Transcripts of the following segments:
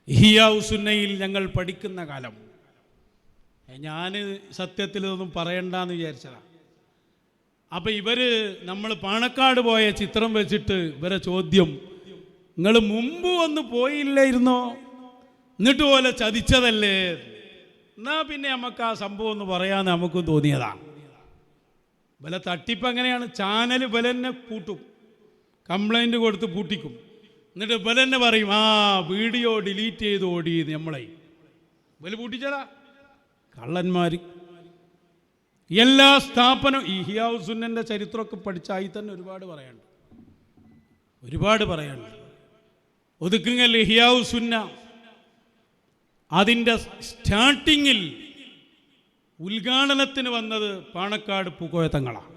ഇഹ്യാ സുന്നയിൽ ഞങ്ങൾ പഠിക്കുന്ന കാലം, ഞാൻ സത്യത്തിൽ ഇതൊന്നും പറയണ്ടെന്ന് വിചാരിച്ചതാണ്. അപ്പോൾ നമ്മൾ പാണക്കാട് പോയ ചിത്രം വെച്ചിട്ട് ഇവരെ ചോദ്യം, നിങ്ങൾ മുമ്പ് വന്ന് പോയില്ലായിരുന്നോ, എന്നിട്ട് പോലെ ചതിച്ചതല്ലേ, എന്നാൽ പിന്നെ നമുക്ക് ആ സംഭവം ഒന്ന് പറയാമെന്ന് നമുക്കും തോന്നിയതാണ്. വില തട്ടിപ്പ് എങ്ങനെയാണ്? ചാനൽ വിലന്നെ പൂട്ടും, കംപ്ലൈൻറ്റ് കൊടുത്ത് പൂട്ടിക്കും, എന്നിട്ട് വിലന്നെ പറയും ആ വീഡിയോ ഡിലീറ്റ് ചെയ്ത് ഓടി നമ്മളെ വില പൂട്ടിച്ചതാ കള്ളന്മാർ. എല്ലാ സ്ഥാപനം ഇഹ്യാ സുന്നൻ്റെ ചരിത്രമൊക്കെ പഠിച്ചായി തന്നെ ഒരുപാട് പറയാനുണ്ട്. ഒതുക്കുങ്ങൽ ഇഹ്യാ സുന്ന അതിൻ്റെ സ്റ്റാർട്ടിങ്ങിൽ ഉദ്ഘാടനത്തിന് വന്നത് പാണക്കാട് പൂക്കോയ തങ്ങളാണ്.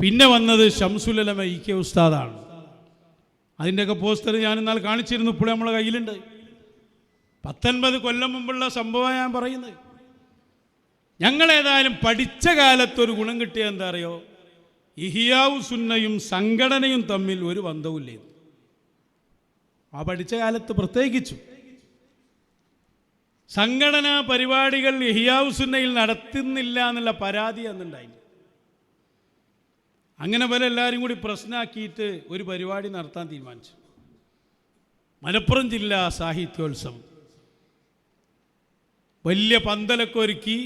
പിന്നെ വന്നത് ശംസുലമ ഇ.കെ. ഉസ്താദാണ്. അതിൻ്റെയൊക്കെ പോസ്റ്റർ ഞാൻ എന്നാൽ കാണിച്ചിരുന്നു, ഇപ്പോഴും നമ്മളെ കയ്യിലുണ്ട്. 19 കൊല്ലം മുമ്പുള്ള സംഭവം ഞാൻ പറയുന്നത്. ഞങ്ങളേതായാലും പഠിച്ച കാലത്തൊരു ഗുണം കിട്ടിയ എന്താ അറിയോ, ഇഹ്യാ സുന്നയും സംഘടനയും തമ്മിൽ ഒരു ബന്ധവുമില്ല. ആ പഠിച്ച കാലത്ത് പ്രത്യേകിച്ചു സംഘടനാ പരിപാടികൾ ഇഹ്യാ സുന്നയിൽ നടത്തുന്നില്ല എന്നുള്ള പരാതി അന്നുണ്ടായി. അങ്ങനെ പോലെ എല്ലാവരും കൂടി പ്രശ്നമാക്കിയിട്ട് ഒരു പരിപാടി നടത്താൻ തീരുമാനിച്ചു. മലപ്പുറം ജില്ലാ സാഹിത്യോത്സവം വലിയ പന്തലൊക്കെ ഒരുക്കി,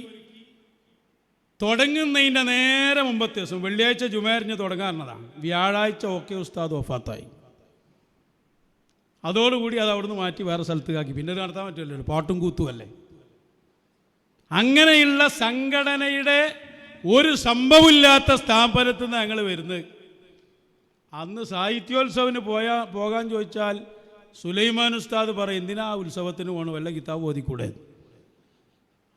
തുടങ്ങുന്നതിൻ്റെ നേരെ മുമ്പത്തെ ദിവസം വെള്ളിയാഴ്ച ജുമേറിഞ്ഞ് തുടങ്ങാറുള്ളതാണ്. വ്യാഴാഴ്ച ഓക്കെ ഉസ്താദ് വഫാത്തായി. അതോടുകൂടി അത് അവിടുന്ന് മാറ്റി വേറെ സ്ഥലത്തേക്കാക്കി. പിന്നെ ഇത് നടത്താൻ പറ്റുമല്ലോ, പാട്ടും കൂത്തുമല്ലേ. അങ്ങനെയുള്ള സംഘടനയുടെ ഒരു സംഭവമില്ലാത്ത സ്ഥാപനത്തിൽ നിന്ന് ഞങ്ങൾ വരുന്നത്. അന്ന് സാഹിത്യോത്സവത്തിന് പോകാൻ ചോദിച്ചാൽ സുലൈമാൻ ഉസ്താദ് പറയും, എന്തിനാ ഉത്സവത്തിന് പോകണം, വല്ല കിതാബ് ഓതിക്കൂടെ.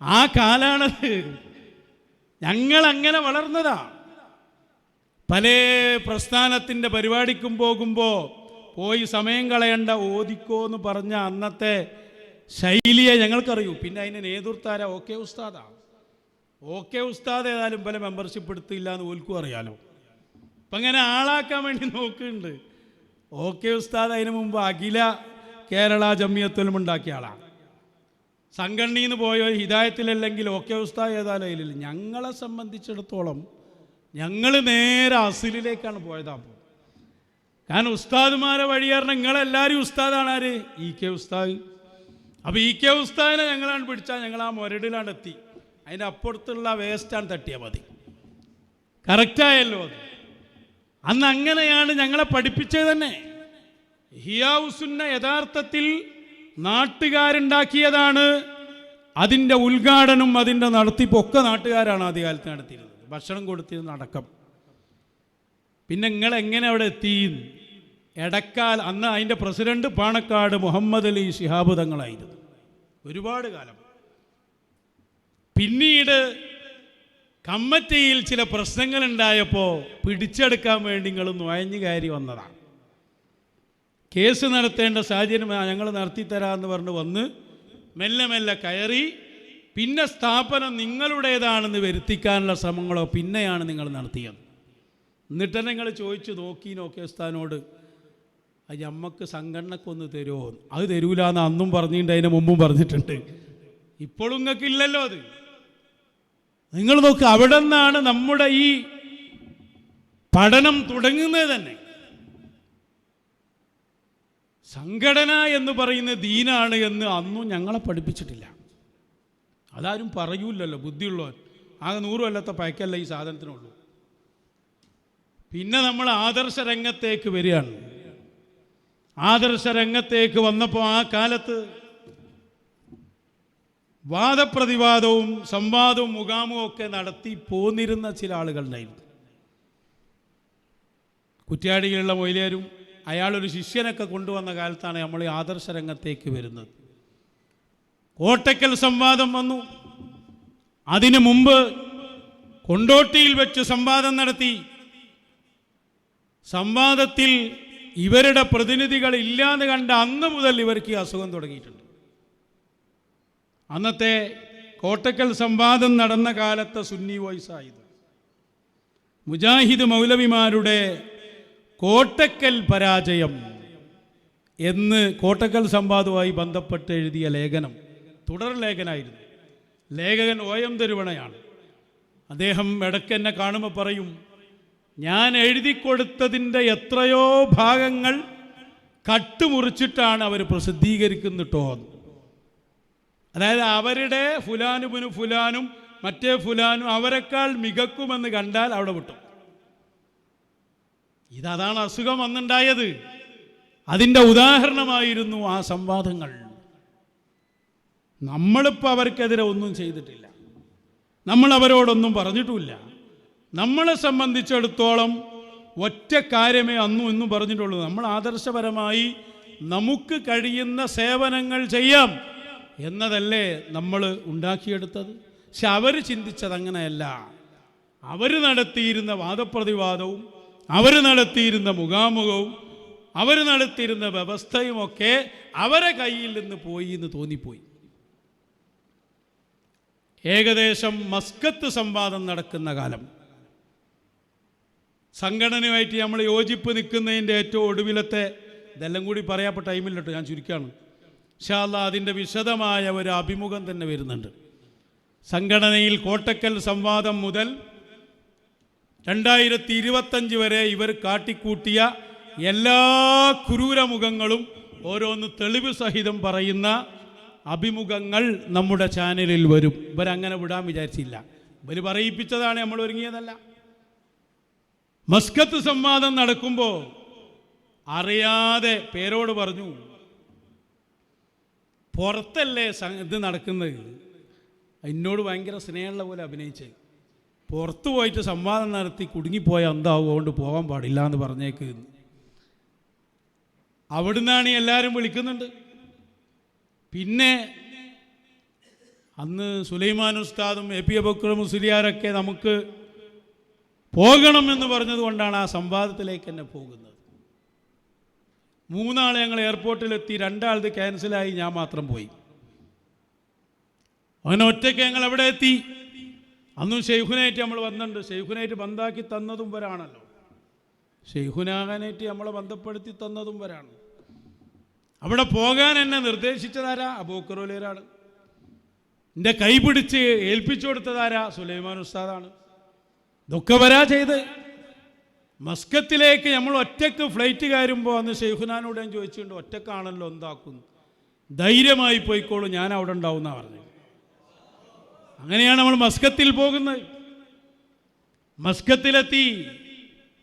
ആ കാലാണത്. ഞങ്ങളങ്ങനെ വളർന്നതാ. പല പ്രസ്ഥാനത്തിൻ്റെ പരിപാടിക്കും പോകുമ്പോൾ പോയി സമയം കളയണ്ട, ഓദിക്കോ എന്ന് പറഞ്ഞ അന്നത്തെ ശൈലിയെ ഞങ്ങൾക്കറിയൂ. പിന്നെ അതിന് നേതൃത്വം ഓക്കെ ഉസ്താദാണ്. ഓക്കെ ഉസ്താദ് ഏതായാലും പല മെമ്പർഷിപ്പ് എടുത്തില്ല എന്ന് ഓൽക്കും അറിയാലോ. അപ്പം അങ്ങനെ ആളാക്കാൻ വേണ്ടി നോക്കുന്നുണ്ട്. ഓക്കെ ഉസ്താദ് അതിന് മുമ്പ് അഖില കേരള ജമിയത്തുൽ ഉണ്ടാക്കിയ ആളാണ്. സംഘടനയിൽ നിന്ന് പോയോ ഹിദായത്തിലല്ലെങ്കിൽ ഓക്കെ ഉസ്താദ് ഏതായാലും അതിലില്ല. ഞങ്ങളെ സംബന്ധിച്ചിടത്തോളം ഞങ്ങൾ നേരെ അസിലിലേക്കാണ് പോയതാണ്. കാരണം ഉസ്താദുമാരെ വഴിയേറണം, നിങ്ങളെല്ലാവരും ഉസ്താദാണ്. ആര്? ഇ.കെ. ഉസ്താദ്. അപ്പോൾ ഇ.കെ. ഉസ്താദിനെ ഞങ്ങളാണ് പിടിച്ചാൽ ഞങ്ങൾ ആ മുരടിലാണ് എത്തി. അതിൻ്റെ അപ്പുറത്തുള്ള വേസ്റ്റാണ് തട്ടിയാൽ മതി. കറക്റ്റായല്ലോ അത്. അന്ന് അങ്ങനെയാണ് ഞങ്ങളെ പഠിപ്പിച്ചത് തന്നെ. ഇഹ്യാ സുന്ന യഥാർത്ഥത്തിൽ നാട്ടുകാരുണ്ടാക്കിയതാണ്. അതിൻ്റെ ഉദ്ഘാടനം അതിൻ്റെ നടത്തിപ്പൊക്കെ നാട്ടുകാരാണ് ആദ്യകാലത്ത് നടത്തിയിരുന്നത്, ഭക്ഷണം കൊടുത്തിരുന്ന അടക്കം. പിന്നെ നിങ്ങളെങ്ങനെ അവിടെ എത്തി? എടക്കാൽ അന്ന് അതിൻ്റെ പ്രസിഡന്റ് പാണക്കാട് മുഹമ്മദ് അലി ശിഹാബ് തങ്ങളായിരുന്നു ഒരുപാട് കാലം. പിന്നീട് കമ്മിറ്റിയിൽ ചില പ്രശ്നങ്ങളുണ്ടായപ്പോൾ പിടിച്ചെടുക്കാൻ വേണ്ടി നിങ്ങൾ നുഴഞ്ഞു കയറി വന്നതാണ്. കേസ് നടത്തേണ്ട സാഹചര്യം ഞങ്ങൾ നടത്തിത്തരാമെന്ന് പറഞ്ഞ് വന്ന് മെല്ലെ മെല്ലെ കയറി. പിന്നെ സ്ഥാപനം നിങ്ങളുടേതാണെന്ന് വരുത്തിക്കാനുള്ള ശ്രമങ്ങളോ പിന്നെയാണ് നിങ്ങൾ നടത്തിയത്. എന്നിട്ട് തന്നെ നിങ്ങൾ ചോദിച്ചു നോക്കി സ്ഥാനോട്, അത് നമ്മൾക്ക് സംഘടനക്കൊന്ന് തരുമോ? അത് തരൂലെന്ന് അന്നും പറഞ്ഞിട്ടുണ്ട്, അതിന് മുമ്പും പറഞ്ഞിട്ടുണ്ട്. ഇപ്പോഴും നിങ്ങൾക്ക് ഇല്ലല്ലോ അത്. നിങ്ങൾ നോക്ക്, അവിടെ നിന്നാണ് നമ്മുടെ ഈ പഠനം തുടങ്ങുന്നത് തന്നെ. സംഘടന എന്ന് പറയുന്ന ദീനാണ് എന്ന് അന്നും ഞങ്ങളെ പഠിപ്പിച്ചിട്ടില്ല. അതാരും പറയൂലല്ലോ, ബുദ്ധിയുള്ളവർ. ആകെ 100 കൊല്ലത്തെ പയക്കല്ല ഈ സാധനത്തിനുള്ളൂ. പിന്നെ നമ്മൾ ആദർശ രംഗത്തേക്ക് വരികയാണ്. ആദർശ രംഗത്തേക്ക് വന്നപ്പോൾ ആ കാലത്ത് വാദപ്രതിവാദവും സംവാദവും മുഖാമുഖവും ഒക്കെ നടത്തി പോന്നിരുന്ന ചില ആളുകളുണ്ടായിരുന്നു. കുറ്റ്യാടിയിലുള്ള മൊയ്ലിയാരും അയാളൊരു ശിഷ്യനൊക്കെ കൊണ്ടുവന്ന കാലത്താണ് നമ്മൾ ഈ ആദർശ രംഗത്തേക്ക് വരുന്നത്. കോട്ടക്കൽ സംവാദം വന്നു. അതിനു മുമ്പ് കൊണ്ടോട്ടിയിൽ വെച്ച് സംവാദം നടത്തി. സംവാദത്തിൽ ഇവരുടെ പ്രതിനിധികൾ ഇല്ലാന്ന് കണ്ട അന്ന് മുതൽ ഇവർക്ക് ഈ അസുഖം തുടങ്ങിയിട്ടുണ്ട്. അന്നത്തെ കോട്ടക്കൽ സംവാദം നടന്ന കാലത്തെ സുന്നി വോയിസായത് മുജാഹിദ് മൗലവിമാരുടെ കോട്ടക്കൽ പരാജയം എന്ന് കോട്ടക്കൽ സംവാദവുമായി ബന്ധപ്പെട്ട് എഴുതിയ ലേഖനം തുടർ ലേഖനമായിരുന്നു. ലേഖകൻ OM തിരുവണയാണ്. അദ്ദേഹം ഇടയ്ക്ക് എന്നെ കാണുമ്പോൾ പറയും, ഞാൻ എഴുതി കൊടുത്തതിൻ്റെ എത്രയോ ഭാഗങ്ങൾ കട്ടുമുറിച്ചിട്ടാണ് അവർ പ്രസിദ്ധീകരിക്കുന്നിട്ടോ. അതായത് അവരുടെ ഫുലാനുബിന് ഫുലാനും മറ്റേ ഫുലാനും അവരെക്കാൾ മികക്കുമെന്ന് കണ്ടാൽ അവിടെ വിട്ടു. ഇതാണ് അസുഖം വന്നുണ്ടായത്. അതിൻ്റെ ഉദാഹരണമായിരുന്നു ആ സംവാദങ്ങൾ. നമ്മളിപ്പോൾ അവർക്കെതിരെ ഒന്നും ചെയ്തിട്ടില്ല, നമ്മൾ അവരോടൊന്നും പറഞ്ഞിട്ടുമില്ല. നമ്മളെ സംബന്ധിച്ചിടത്തോളം ഒറ്റ കാര്യമേ അന്നും ഇന്നും പറഞ്ഞിട്ടുള്ളൂ, നമ്മൾ ആദർശപരമായി നമുക്ക് കഴിയുന്ന സേവനങ്ങൾ ചെയ്യാം എന്നതല്ലേ നമ്മൾ ഉണ്ടാക്കിയെടുത്തത്. പക്ഷെ അവർ ചിന്തിച്ചത് അങ്ങനെയല്ല. അവർ നടത്തിയിരുന്ന വാദപ്രതിവാദവും അവർ നടത്തിയിരുന്ന മുഖാമുഖവും അവർ നടത്തിയിരുന്ന വ്യവസ്ഥയുമൊക്കെ അവരെ കയ്യിൽ നിന്ന് പോയി എന്ന് തോന്നിപ്പോയി. ഏകദേശം മസ്കത്ത് സംവാദം നടക്കുന്ന കാലം, സംഘടനയുമായിട്ട് നമ്മൾ യോജിപ്പ് നിൽക്കുന്നതിൻ്റെ ഏറ്റവും ഒടുവിലത്തെ, ഇതെല്ലാം കൂടി പറയാത്ത ടൈമിലിട്ട് ഞാൻ ചുരുക്കാണ്. ഇൻഷാ അല്ലാഹ് അതിൻ്റെ വിശദമായ ഒരു അഭിമുഖം തന്നെ വരുന്നുണ്ട്. സംഘടനയിൽ കോട്ടക്കൽ സംവാദം മുതൽ 2025 വരെ ഇവർ കാട്ടിക്കൂട്ടിയ എല്ലാ ക്രൂരമുഖങ്ങളും ഓരോന്ന് തെളിവ് സഹിതം പറയുന്ന അഭിമുഖങ്ങൾ നമ്മുടെ ചാനലിൽ വരും. ഇവരങ്ങനെ വിടാൻ വിചാരിച്ചില്ല, ഇവർ പറയിപ്പിച്ചതാണ്, നമ്മൾ ഒരുങ്ങിയതല്ല. മസ്കത്ത് സംവാദം നടക്കുമ്പോൾ അറിയാതെ പേരോട് പറഞ്ഞു, പുറത്തല്ലേ ഇത് നടക്കുന്നത്. എന്നോട് ഭയങ്കര സ്നേഹമുള്ള പോലെ അഭിനയിച്ച് പുറത്തു പോയിട്ട് സംവാദം നടത്തി കുടുങ്ങിപ്പോയ എന്താവും, അതുകൊണ്ട് പോകാൻ പാടില്ല എന്ന് പറഞ്ഞേക്ക്. അവിടുന്നാണ് എല്ലാവരും വിളിക്കുന്നുണ്ട്. പിന്നെ അന്ന് സുലൈമാൻ ഉസ്താദും AP അബൂബക്കർ മുസ്ലിയാരൊക്കെ നമുക്ക് പോകണമെന്ന് പറഞ്ഞതുകൊണ്ടാണ് ആ സംവാദത്തിലേക്ക് തന്നെ പോകുന്നത്. 3 ആൾ ഞങ്ങൾ എയർപോർട്ടിലെത്തി, 2 ആളത് ക്യാൻസലായി, ഞാൻ മാത്രം പോയി. അങ്ങനെ ഒറ്റയ്ക്ക് ഞങ്ങൾ എവിടെ എത്തി. അന്നും ഷെയ്ഖുനായിട്ട് നമ്മൾ വന്നിട്ടുണ്ട്. ഷെയ്ഖുനായിട്ട് ബന്ധാക്കി തന്നതും വരാണല്ലോ, ഷെയ്ഖുനാനായിട്ട് നമ്മളെ ബന്ധപ്പെടുത്തി തന്നതും വരാണ്. അവിടെ പോകാൻ എന്നെ നിർദ്ദേശിച്ചതാരാ? അബൂബക്കർ വലിയരാണ്. എൻ്റെ കൈ പിടിച്ച് ഏൽപ്പിച്ചു കൊടുത്തതാരാ? സുലൈമാൻ ഉസ്താദാണ്. ഇതൊക്കെ വരാ ചെയ്ത് മസ്കത്തിലേക്ക് നമ്മൾ ഒറ്റയ്ക്ക് ഫ്ലൈറ്റ് കയറുമ്പോൾ അന്ന് ഷെയ്ഖുനാനോട് ഞാൻ ചോദിച്ചിട്ടുണ്ട്, ഒറ്റക്കാണല്ലോ എന്താക്കുന്നു, ധൈര്യമായി പോയിക്കോളൂ, ഞാൻ അവിടെ ഉണ്ടാവും എന്നാണ് പറഞ്ഞത്. അങ്ങനെയാണ് നമ്മൾ മസ്കത്തിൽ പോകുന്നത്. മസ്കത്തിലെത്തി,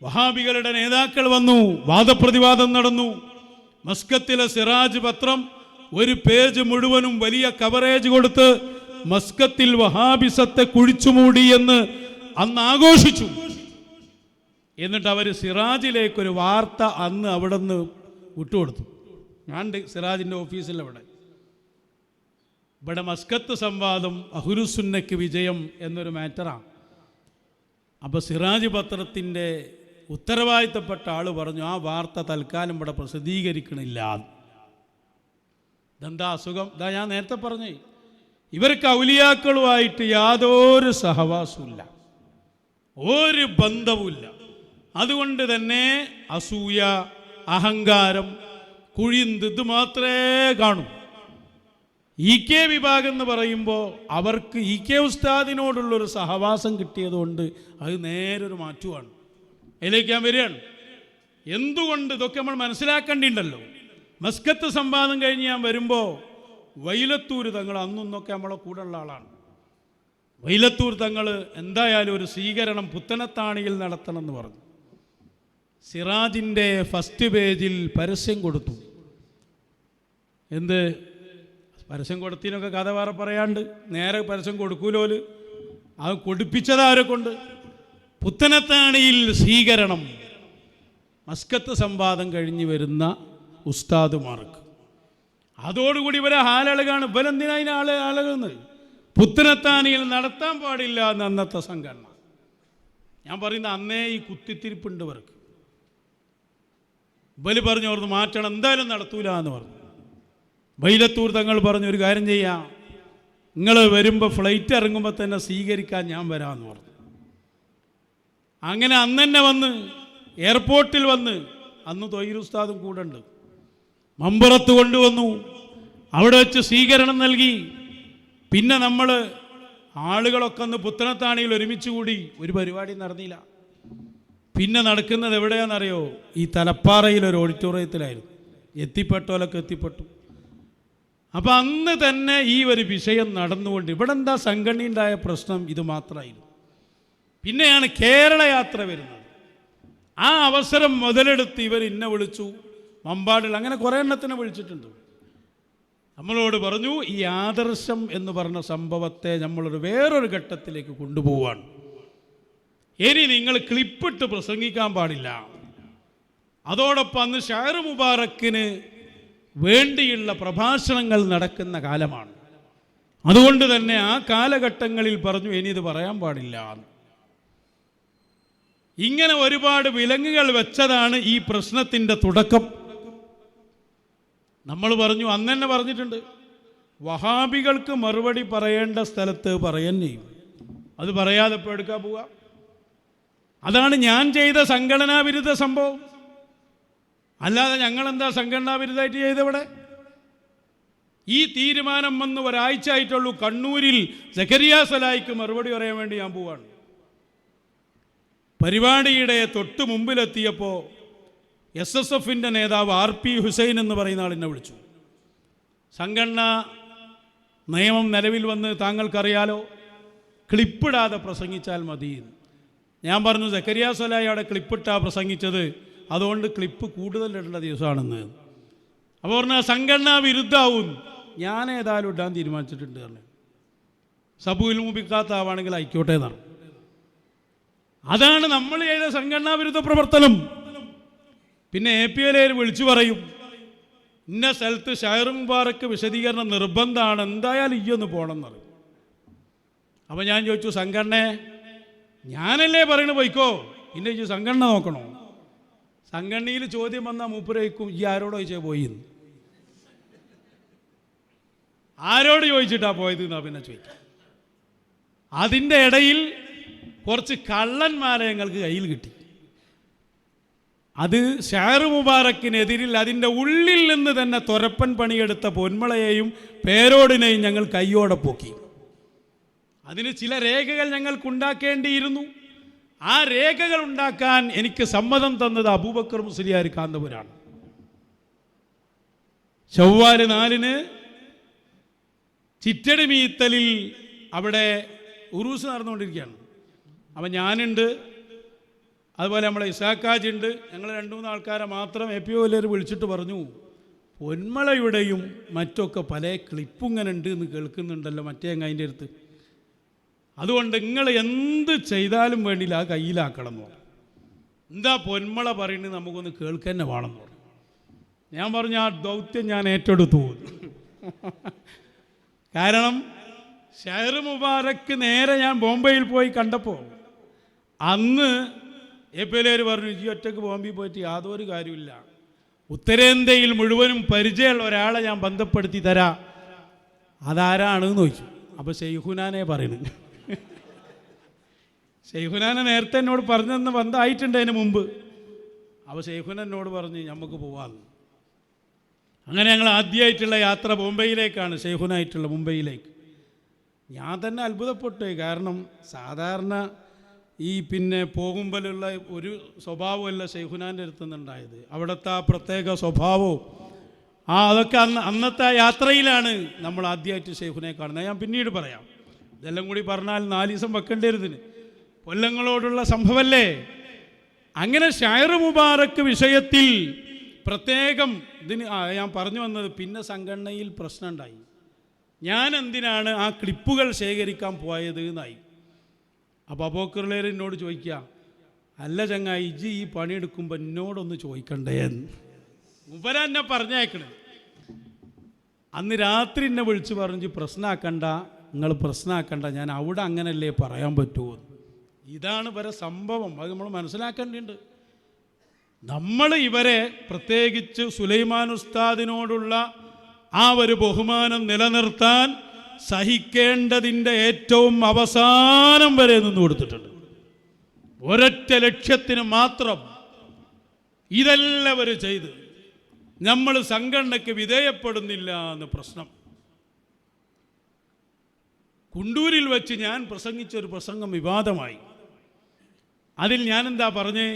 വഹാബികളുടെ നേതാക്കൾ വന്നു, വാദപ്രതിവാദം നടന്നു. മസ്കത്തിലെ സിറാജ് പത്രം ഒരു പേജ് മുഴുവനും വലിയ കവറേജ് കൊടുത്ത് മസ്കത്തിൽ വഹാബിസത്തെ കുഴിച്ചുമൂടി എന്ന് അന്ന് ആഘോഷിച്ചു. എന്നിട്ട് അവർ സിറാജിലേക്കൊരു വാർത്ത അന്ന് അവിടെ നിന്ന് വിട്ടുകൊടുത്തു. ഞാൻ സിറാജിൻ്റെ ഓഫീസിലവിടെ, ഇവിടെ മസ്കത്ത് സംവാദം അഹ്ലുസുന്നക്ക് വിജയം എന്നൊരു മാറ്ററാണ്. അപ്പോൾ സിറാജ് പത്രത്തിൻ്റെ ഉത്തരവാദിത്തപ്പെട്ട ആൾ പറഞ്ഞു, ആ വാർത്ത തൽക്കാലം ഇവിടെ പ്രസിദ്ധീകരിക്കണില്ല. ഇതെന്താ അസുഖം? ഇതാ ഞാൻ നേരത്തെ പറഞ്ഞേ, ഇവർക്ക് ഔലിയാക്കളുമായിട്ട് യാതൊരു സഹവാസമില്ല, ഒരു ബന്ധവുമില്ല. അതുകൊണ്ട് തന്നെ അസൂയ, അഹങ്കാരം, കുഴിന്ത് ഇത് മാത്രമേ കാണൂ. EK വിഭാഗം എന്ന് പറയുമ്പോൾ അവർക്ക് EK ഉസ്താദിനോടുള്ളൊരു സഹവാസം കിട്ടിയതുകൊണ്ട് അത് നേരൊരു മാറ്റമാണ്. അതിലേക്ക് ഞാൻ വരികയാണ്. എന്തുകൊണ്ട് ഇതൊക്കെ നമ്മൾ മനസ്സിലാക്കേണ്ടിണ്ടല്ലോ. മസ്കത്ത് സംവാദം കഴിഞ്ഞ് ഞാൻ വരുമ്പോൾ വൈലത്തൂർ തങ്ങൾ അന്നൊന്നൊക്കെ നമ്മളെ കൂടെ ഉള്ള ആളാണ്. വൈലത്തൂർ തങ്ങൾ എന്തായാലും ഒരു സ്വീകരണം പുത്തനത്താണിയിൽ നടത്തണം എന്ന് പറഞ്ഞു. സിറാജിൻ്റെ ഫസ്റ്റ് പേജിൽ പരസ്യം കൊടുത്തു. എന്ത് പരസ്യം കൊടുത്തതിനൊക്കെ കഥ വേറെ പറയാണ്ട്, നേരെ പരസ്യം കൊടുക്കൂലോല്, അത് കൊടുപ്പിച്ചതാരെ കൊണ്ട്. പുത്തനത്താണിയിൽ സ്വീകരണം, മസ്കത്ത് സംവാദം കഴിഞ്ഞ് വരുന്ന ഉസ്താദുമാർക്ക്. അതോടുകൂടി ഇവരെ ഹാലളുകാണ്. ഇവരെന്തിനാ ആളുകൾ പുത്തനത്താണിയിൽ നടത്താൻ പാടില്ല എന്ന് അന്നത്തെ സംഘടന. ഞാൻ പറയുന്ന അന്നേ ഈ കുത്തിത്തിരിപ്പുണ്ട് ഇവർക്ക്. ഇവര് പറഞ്ഞു അവിടുന്ന് മാറ്റണം, എന്തായാലും നടത്തൂല എന്ന് പറഞ്ഞു. വൈലത്തൂർ തങ്ങൾ പറഞ്ഞു, ഒരു കാര്യം ചെയ്യാം, നിങ്ങൾ വരുമ്പോൾ ഫ്ലൈറ്റ് ഇറങ്ങുമ്പോൾ തന്നെ സ്വീകരിക്കാൻ ഞാൻ വരാമെന്ന് പറഞ്ഞു. അങ്ങനെ അന്ന് തന്നെ വന്ന് എയർപോർട്ടിൽ വന്ന്, അന്ന് തൊയ്യിർ ഉസ്താദും കൂടെ ഉണ്ട്, മമ്പുറത്ത് കൊണ്ടുവന്നു. അവിടെ വെച്ച് സ്വീകരണം നൽകി. പിന്നെ നമ്മൾ ആളുകളൊക്കെ ഒന്ന് പുത്തനത്താണിയിൽ ഒരുമിച്ച് കൂടി. ഒരു പരിപാടി നടന്നില്ല. പിന്നെ നടക്കുന്നത് എവിടെയാണെന്നറിയോ? ഈ തലപ്പാറയിലൊരു ഓഡിറ്റോറിയത്തിലായിരുന്നു. എത്തിപ്പെട്ടോലൊക്കെ എത്തിപ്പെട്ടു. അപ്പം അന്ന് തന്നെ ഈ ഒരു വിഷയം നടന്നുകൊണ്ട് ഇവിടെ എന്താ സംഘടനയുണ്ടായ പ്രശ്നം ഇത് മാത്രമായിരുന്നു. പിന്നെയാണ് കേരള യാത്ര വരുന്നത്. ആ അവസരം മുതലെടുത്ത് ഇവർ ഇന്നെ വിളിച്ചു, മമ്പാടിൽ അങ്ങനെ കുറേ എണ്ണത്തിനെ വിളിച്ചിട്ടുണ്ട്. നമ്മളോട് പറഞ്ഞു ഈ ആദർശം എന്ന് പറഞ്ഞ സംഭവത്തെ നമ്മളൊരു വേറൊരു ഘട്ടത്തിലേക്ക് കൊണ്ടുപോവാണ്. ഇനി നിങ്ങൾ ക്ലിപ്പിട്ട് പ്രസംഗിക്കാൻ പാടില്ല. അതോടൊപ്പം അന്ന് ഷാർ മുബാറക്കിന് വേണ്ടിയുള്ള പ്രഭാഷണങ്ങൾ നടക്കുന്ന കാലമാണ്. അതുകൊണ്ട് തന്നെ ആ കാലഘട്ടങ്ങളിൽ പറഞ്ഞു ഇനി ഇത് പറയാൻ പാടില്ല. ഇങ്ങനെ ഒരുപാട് വിലങ്ങുകൾ വെച്ചതാണ് ഈ പ്രശ്നത്തിൻ്റെ തുടക്കം. നമ്മൾ പറഞ്ഞു, അന്ന് തന്നെ പറഞ്ഞിട്ടുണ്ട്, വഹാബികൾക്ക് മറുപടി പറയേണ്ട സ്ഥലത്ത് പറയന്നെയും. അത് പറയാതെ ഇപ്പോൾ എടുക്കാൻ പോവുക. അതാണ് ഞാൻ ചെയ്ത സംഘടനാ വിരുദ്ധ സംഭവം. അല്ലാതെ ഞങ്ങളെന്താ സംഘടനാ വിരുദ്ധമായിട്ട് ചെയ്തവിടെ? ഈ തീരുമാനം വന്ന് ഒരാഴ്ച ആയിട്ടുള്ളൂ. കണ്ണൂരിൽ സക്കരിയ സലായിക്ക് മറുപടി പറയാൻ വേണ്ടി ഞാൻ പോവാണ്. പരിപാടിയുടെ തൊട്ട് മുമ്പിലെത്തിയപ്പോൾ SSFിൻ്റെ നേതാവ് RP ഹുസൈൻ എന്ന് പറയുന്ന ആളിനെ വിളിച്ചു. സംഘടനാ നിയമം നിലവിൽ വന്ന് താങ്കൾക്കറിയാലോ, ക്ലിപ്പിടാതെ പ്രസംഗിച്ചാൽ മതി. ഞാൻ പറഞ്ഞു സക്കരിയ സലായി അവിടെ ക്ലിപ്പിട്ടാ പ്രസംഗിച്ചത്, അതുകൊണ്ട് ക്ലിപ്പ് കൂടുതൽ ഇടേണ്ട ദിവസമാണെന്ന്. അപ്പോൾ പറഞ്ഞാൽ സംഘടനാ വിരുദ്ധാവും. ഞാൻ ഏതായാലും ഇടാൻ തീരുമാനിച്ചിട്ടുണ്ട് പറഞ്ഞു. സബുവിൽ മുമ്പിക്കാത്താവാണെങ്കിൽ ആയിക്കോട്ടെ എന്നാണ്. അതാണ് നമ്മൾ ചെയ്ത സംഘടനാ വിരുദ്ധ പ്രവർത്തനം. പിന്നെ APL വിളിച്ചു പറയും, ഇന്ന സ്ഥലത്ത് ഷാർ മുബാറക്ക് വിശദീകരണം നിർബന്ധമാണ്, എന്തായാലും ഈ ഒന്ന് പോകണം എന്ന് പറയും. അപ്പോൾ ഞാൻ ചോദിച്ചു, സംഘടന ഞാനല്ലേ പറയണ പോയിക്കോ, പിന്നെ ഈ സംഘടന നോക്കണോ? സംഘടനയിൽ ചോദ്യം വന്നാൽ മൂപ്പരയ്ക്കും ഈ ആരോട് ചോദിച്ചാൽ പോയി, ആരോട് ചോദിച്ചിട്ടാ പോയത് എന്നാ പിന്നെ ചോദിക്കാം. അതിൻ്റെ ഇടയിൽ കുറച്ച് കള്ളന്മാരെ ഞങ്ങൾക്ക് കയ്യിൽ കിട്ടി. അത് ഷാർ മുബാറക്കിനെതിരിൽ അതിൻ്റെ ഉള്ളിൽ നിന്ന് തന്നെ തുരപ്പൻ പണിയെടുത്ത പൊന്മളയെയും പേരോടിനെയും ഞങ്ങൾ കയ്യോടെ പൊക്കി. അതിന് ചില രേഖകൾ ഞങ്ങൾക്കുണ്ടാക്കേണ്ടിയിരുന്നു. ആ രേഖകൾ ഉണ്ടാക്കാൻ എനിക്ക് സമ്മതം തന്നത് അബൂബക്കർ മുസ്ലിയാർ കാന്തപുരാണ്. ചൊവ്വാൽ 4 ചിറ്റടി മീത്തലിൽ അവിടെ ഉറൂസ് നടന്നുകൊണ്ടിരിക്കുകയാണ്. അപ്പം ഞാനുണ്ട്, അതുപോലെ നമ്മളെ ഇസാക്കാജുണ്ട്. ഞങ്ങൾ 2-3 ആൾക്കാരെ മാത്രം APL വിളിച്ചിട്ട് പറഞ്ഞു, പൊന്മളയുടെയും മറ്റൊക്കെ പല ക്ലിപ്പും ഇങ്ങനെ ഉണ്ട് എന്ന് കേൾക്കുന്നുണ്ടല്ലോ മറ്റേ അതിൻ്റെ അടുത്ത്. അതുകൊണ്ട് നിങ്ങൾ എന്ത് ചെയ്താലും വേണ്ടിയില്ല ആ കയ്യിലാക്കണം എന്ന് പറഞ്ഞു. എന്താ പൊന്മള പറയുന്നത് നമുക്കൊന്ന് കേൾക്കുക തന്നെ വേണമെന്ന് പറഞ്ഞു. ഞാൻ പറഞ്ഞു ആ ദൗത്യം ഞാൻ ഏറ്റെടുത്തു. കാരണം ഷാർ മുബാറക്ക് നേരെ ഞാൻ ബോംബെയിൽ പോയി കണ്ടപ്പോൾ അന്ന് APL പറഞ്ഞു, ഈ ഒറ്റക്ക് ബോംബെയിൽ പോയിട്ട് യാതൊരു കാര്യമില്ല, ഉത്തരേന്ത്യയിൽ മുഴുവനും പരിചയമുള്ള ഒരാളെ ഞാൻ ബന്ധപ്പെടുത്തി തരാം. അതാരാണെന്ന് ചോദിച്ചു. അപ്പോൾ ഷെയ്ഖുനാനെ പറയുന്നത്. ഷെയ്ഖുനാനെ നേരത്തെ എന്നോട് പറഞ്ഞെന്ന് ബന്ധമായിട്ടുണ്ട് അതിന് മുമ്പ്. അപ്പോൾ ഷെയ്ഖുന എന്നോട് പറഞ്ഞ് നമുക്ക് പോവാമെന്ന്. അങ്ങനെ ഞങ്ങൾ ആദ്യമായിട്ടുള്ള യാത്ര ബോംബെയിലേക്കാണ്, ഷെയ്ഖുനായിട്ടുള്ള മുംബൈയിലേക്ക്. ഞാൻ തന്നെ അത്ഭുതപ്പെട്ടു. കാരണം സാധാരണ ഈ പിന്നെ പോകുമ്പോഴുള്ള ഒരു സ്വഭാവമല്ല ഷെയ്ഖുനാൻ്റെ അടുത്ത് നിന്നുണ്ടായത്. അവിടുത്തെ ആ പ്രത്യേക സ്വഭാവവും അതൊക്കെ അന്നത്തെ യാത്രയിലാണ് നമ്മൾ ആദ്യമായിട്ട് ഷെയ്ഖുനെ കാണുന്നത്. ഞാൻ പിന്നീട് പറയാം. ഇതെല്ലാം കൂടി പറഞ്ഞാൽ 4 ദിവസം വെക്കേണ്ടി വരുന്നതിന്. കൊല്ലങ്ങളോടുള്ള സംഭവമല്ലേ. അങ്ങനെ ഷാർ മുബാറക്ക് വിഷയത്തിൽ പ്രത്യേകം ഇതിന് ഞാൻ പറഞ്ഞു വന്നത്, പിന്നെ സംഘടനയിൽ പ്രശ്നമുണ്ടായി. ഞാൻ എന്തിനാണ് ആ ക്ലിപ്പുകൾ ശേഖരിക്കാൻ പോയത് എന്നായി. അപ്പോൾ അബൂബക്കർ എന്നോട് ചോദിക്കുക, അല്ല ചങ്ങായി ഇജ്ജ് ഈ പണിയെടുക്കുമ്പോൾ എന്നോടൊന്ന് ചോദിക്കണ്ടേ എന്ന്. മുബര എന്നെ പറഞ്ഞേക്കണേ. അന്ന് രാത്രി എന്നെ വിളിച്ച് പറഞ്ഞു, പ്രശ്നമാക്കണ്ട, നിങ്ങൾ പ്രശ്നമാക്കണ്ട, ഞാൻ അവിടെ അങ്ങനല്ലേ പറയാൻ പറ്റുമോ. ഇതാണ് വരെ സംഭവം. അത് നമ്മൾ മനസ്സിലാക്കേണ്ടതുണ്ട്. നമ്മൾ ഇവരെ പ്രത്യേകിച്ച് സുലൈമാൻ ഉസ്താദിനോടുള്ള ആ ഒരു ബഹുമാനം നിലനിർത്താൻ സഹിക്കേണ്ടതിൻ്റെ ഏറ്റവും അവസാനം വരെ നിന്ന് കൊടുത്തിട്ടുണ്ട്. ഒരൊറ്റ ലക്ഷ്യത്തിന് മാത്രം ഇതെല്ലാവരും ചെയ്ത് നമ്മൾ സംഘടനയ്ക്ക് വിധേയപ്പെടുന്നില്ല എന്ന് പ്രശ്നം. കുണ്ടൂരിൽ വെച്ച് ഞാൻ പ്രസംഗിച്ചൊരു പ്രസംഗം വിവാദമായി. അതിൽ ഞാനെന്താ പറഞ്ഞേ?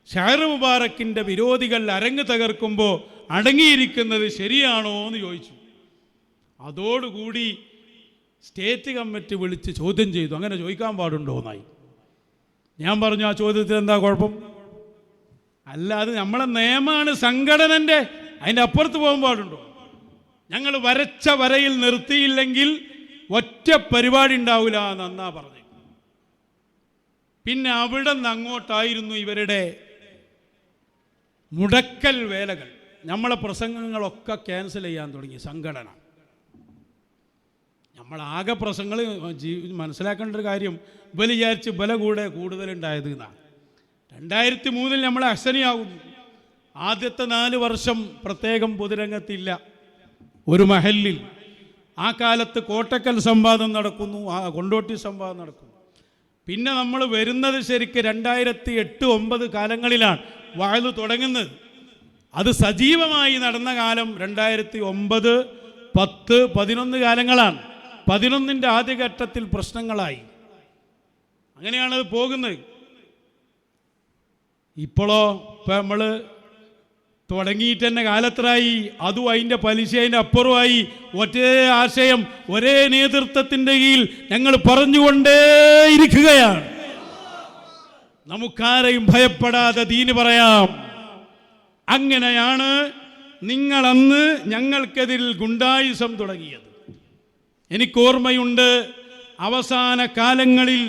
ഷഹർ മുബാറക്കിൻ്റെ വിരോധികൾ അരങ്ങ് തകർക്കുമ്പോൾ അടങ്ങിയിരിക്കുന്നത് ശരിയാണോ എന്ന് ചോദിച്ചു. അതോടുകൂടി സ്റ്റേറ്റ് കമ്മിറ്റി വിളിച്ച് ചോദ്യം ചെയ്തു, അങ്ങനെ ചോദിക്കാൻ പാടുണ്ടോ എന്നായി. ഞാൻ പറഞ്ഞു, ആ ചോദ്യത്തിൽ എന്താ കുഴപ്പം? അല്ല, അത് നമ്മളെ നിയമമാണ്, സംഘടനൻ്റെ, അതിൻ്റെ അപ്പുറത്ത് പോകാൻ പാടുണ്ടോ? ഞങ്ങൾ വരച്ച വരയിൽ നിർത്തിയില്ലെങ്കിൽ ഒറ്റ പരിപാടി ഉണ്ടാവില്ല എന്നാ പറഞ്ഞു. പിന്നെ അവിടെ നിന്ന് അങ്ങോട്ടായിരുന്നു ഇവരുടെ മുടക്കൽ വേലകൾ. നമ്മളെ പ്രസംഗങ്ങളൊക്കെ ക്യാൻസൽ ചെയ്യാൻ തുടങ്ങി സംഘടന. നമ്മളാകെ പ്രസംഗങ്ങൾ മനസ്സിലാക്കേണ്ട ഒരു കാര്യം, ബല വിചാരിച്ച് ബല കൂടെ കൂടുതലുണ്ടായത് എന്നാണ്. 2003 നമ്മൾ അഹ്സനിയാകുന്നു. ആദ്യത്തെ 4 വർഷം പ്രത്യേകം പൊതുരംഗത്തില്ല ഒരു മഹലിൽ. ആ കാലത്ത് കോട്ടക്കൽ സംവാദം നടക്കുന്നു, കൊണ്ടോട്ടി സംവാദം നടക്കുന്നു. പിന്നെ നമ്മൾ വരുന്നത് ശരിക്ക് 2008-2009 കാലങ്ങളിലാണ് വഅദ് തുടങ്ങുന്നത്. അത് സജീവമായി നടന്ന കാലം 2009, 10, 11 കാലങ്ങളാണ്. 11ൻ്റെ ആദ്യഘട്ടത്തിൽ പ്രശ്നങ്ങളായി. അങ്ങനെയാണത് പോകുന്നത്. ഇപ്പോഴോ ഇപ്പം നമ്മൾ തുടങ്ങിയിട്ട് തന്നെ കാലത്രായി, അതും അതിൻ്റെ പലിശ അതിൻ്റെ അപ്പുറമായി. ഒരേ ആശയം ഒരേ നേതൃത്വത്തിൻ്റെ കീഴിൽ ഞങ്ങൾ പറഞ്ഞുകൊണ്ടേയിരിക്കുകയാണ്. നമുക്കാരെയും ഭയപ്പെടാതെ ദീന് പറയാം. അങ്ങനെയാണ് നിങ്ങളന്ന് ഞങ്ങൾക്കെതിരിൽ ഗുണ്ടായിസം തുടങ്ങിയത്. എനിക്കോർമ്മയുണ്ട്, അവസാന കാലങ്ങളിൽ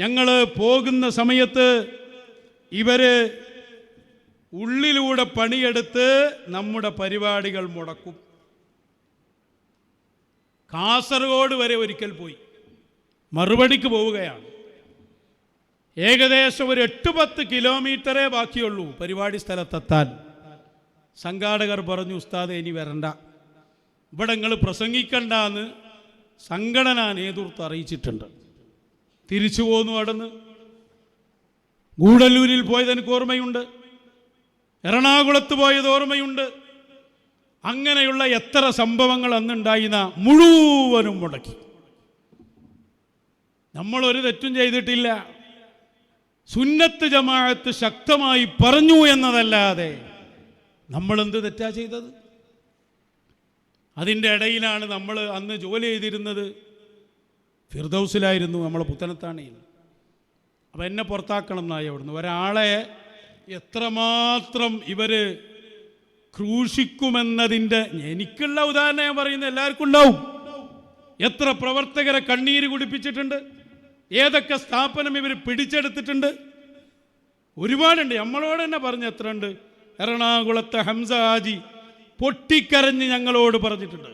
ഞങ്ങൾ പോകുന്ന സമയത്ത് ഇവർ ഉള്ളിലൂടെ പണിയെടുത്ത് നമ്മുടെ പരിപാടികൾ മുടക്കും. കാസർഗോഡ് വരെ ഒരിക്കൽ പോയി, മറുപടിക്ക് പോവുകയാണ്. ഏകദേശം ഒരു 8-10 കിലോമീറ്ററേ ബാക്കിയുള്ളൂ പരിപാടി സ്ഥലത്തെത്താൻ. സംഘാടകർ പറഞ്ഞു, ഉസ്താദ് ഇനി വരണ്ട, ഇവിടെ നിങ്ങൾ പ്രസംഗിക്കണ്ടെന്ന് സംഘടനാ നേതൃത്വം അറിയിച്ചിട്ടുണ്ട്. തിരിച്ചു പോന്നു. അവിടുന്ന് ഗൂഡല്ലൂരിൽ പോയത് എനിക്ക് ഓർമ്മയുണ്ട്, എറണാകുളത്ത് പോയത് ഓർമ്മയുണ്ട്. അങ്ങനെയുള്ള എത്ര സംഭവങ്ങൾ അന്നുണ്ടായിരുന്ന മുഴുവനും മുടക്കി. നമ്മളൊരു തെറ്റും ചെയ്തിട്ടില്ല. സുന്നത്ത് ജമാഅത്ത് ശക്തമായി പറഞ്ഞു എന്നതല്ലാതെ നമ്മളെന്ത് തെറ്റാ ചെയ്തത്? അതിൻ്റെ ഇടയിലാണ് നമ്മൾ അന്ന് ജോലി ചെയ്തിരുന്നത്. ഫിർദൗസിലായിരുന്നു, നമ്മളെ പുത്തനത്താണിയിൽ. അപ്പം എന്നെ പുറത്താക്കണം എന്നായി അവിടുന്ന്. ഒരാളെ എത്രമാത്രം ഇവർ ക്രൂശിക്കുമെന്നതിൻ്റെ എനിക്കുള്ള ഉദാഹരണം ഞാൻ പറയുന്നത് എല്ലാവർക്കും ഉണ്ടാവും. എത്ര പ്രവർത്തകരെ കണ്ണീര് കുടിപ്പിച്ചിട്ടുണ്ട്, ഏതൊക്കെ സ്ഥാപനം ഇവർ പിടിച്ചെടുത്തിട്ടുണ്ട്, ഒരുപാടുണ്ട്. നമ്മളോട് തന്നെ പറഞ്ഞ് എത്ര ഉണ്ട്. എറണാകുളത്തെ ഹംസ ഹാജി പൊട്ടിക്കരഞ്ഞ് ഞങ്ങളോട് പറഞ്ഞിട്ടുണ്ട്.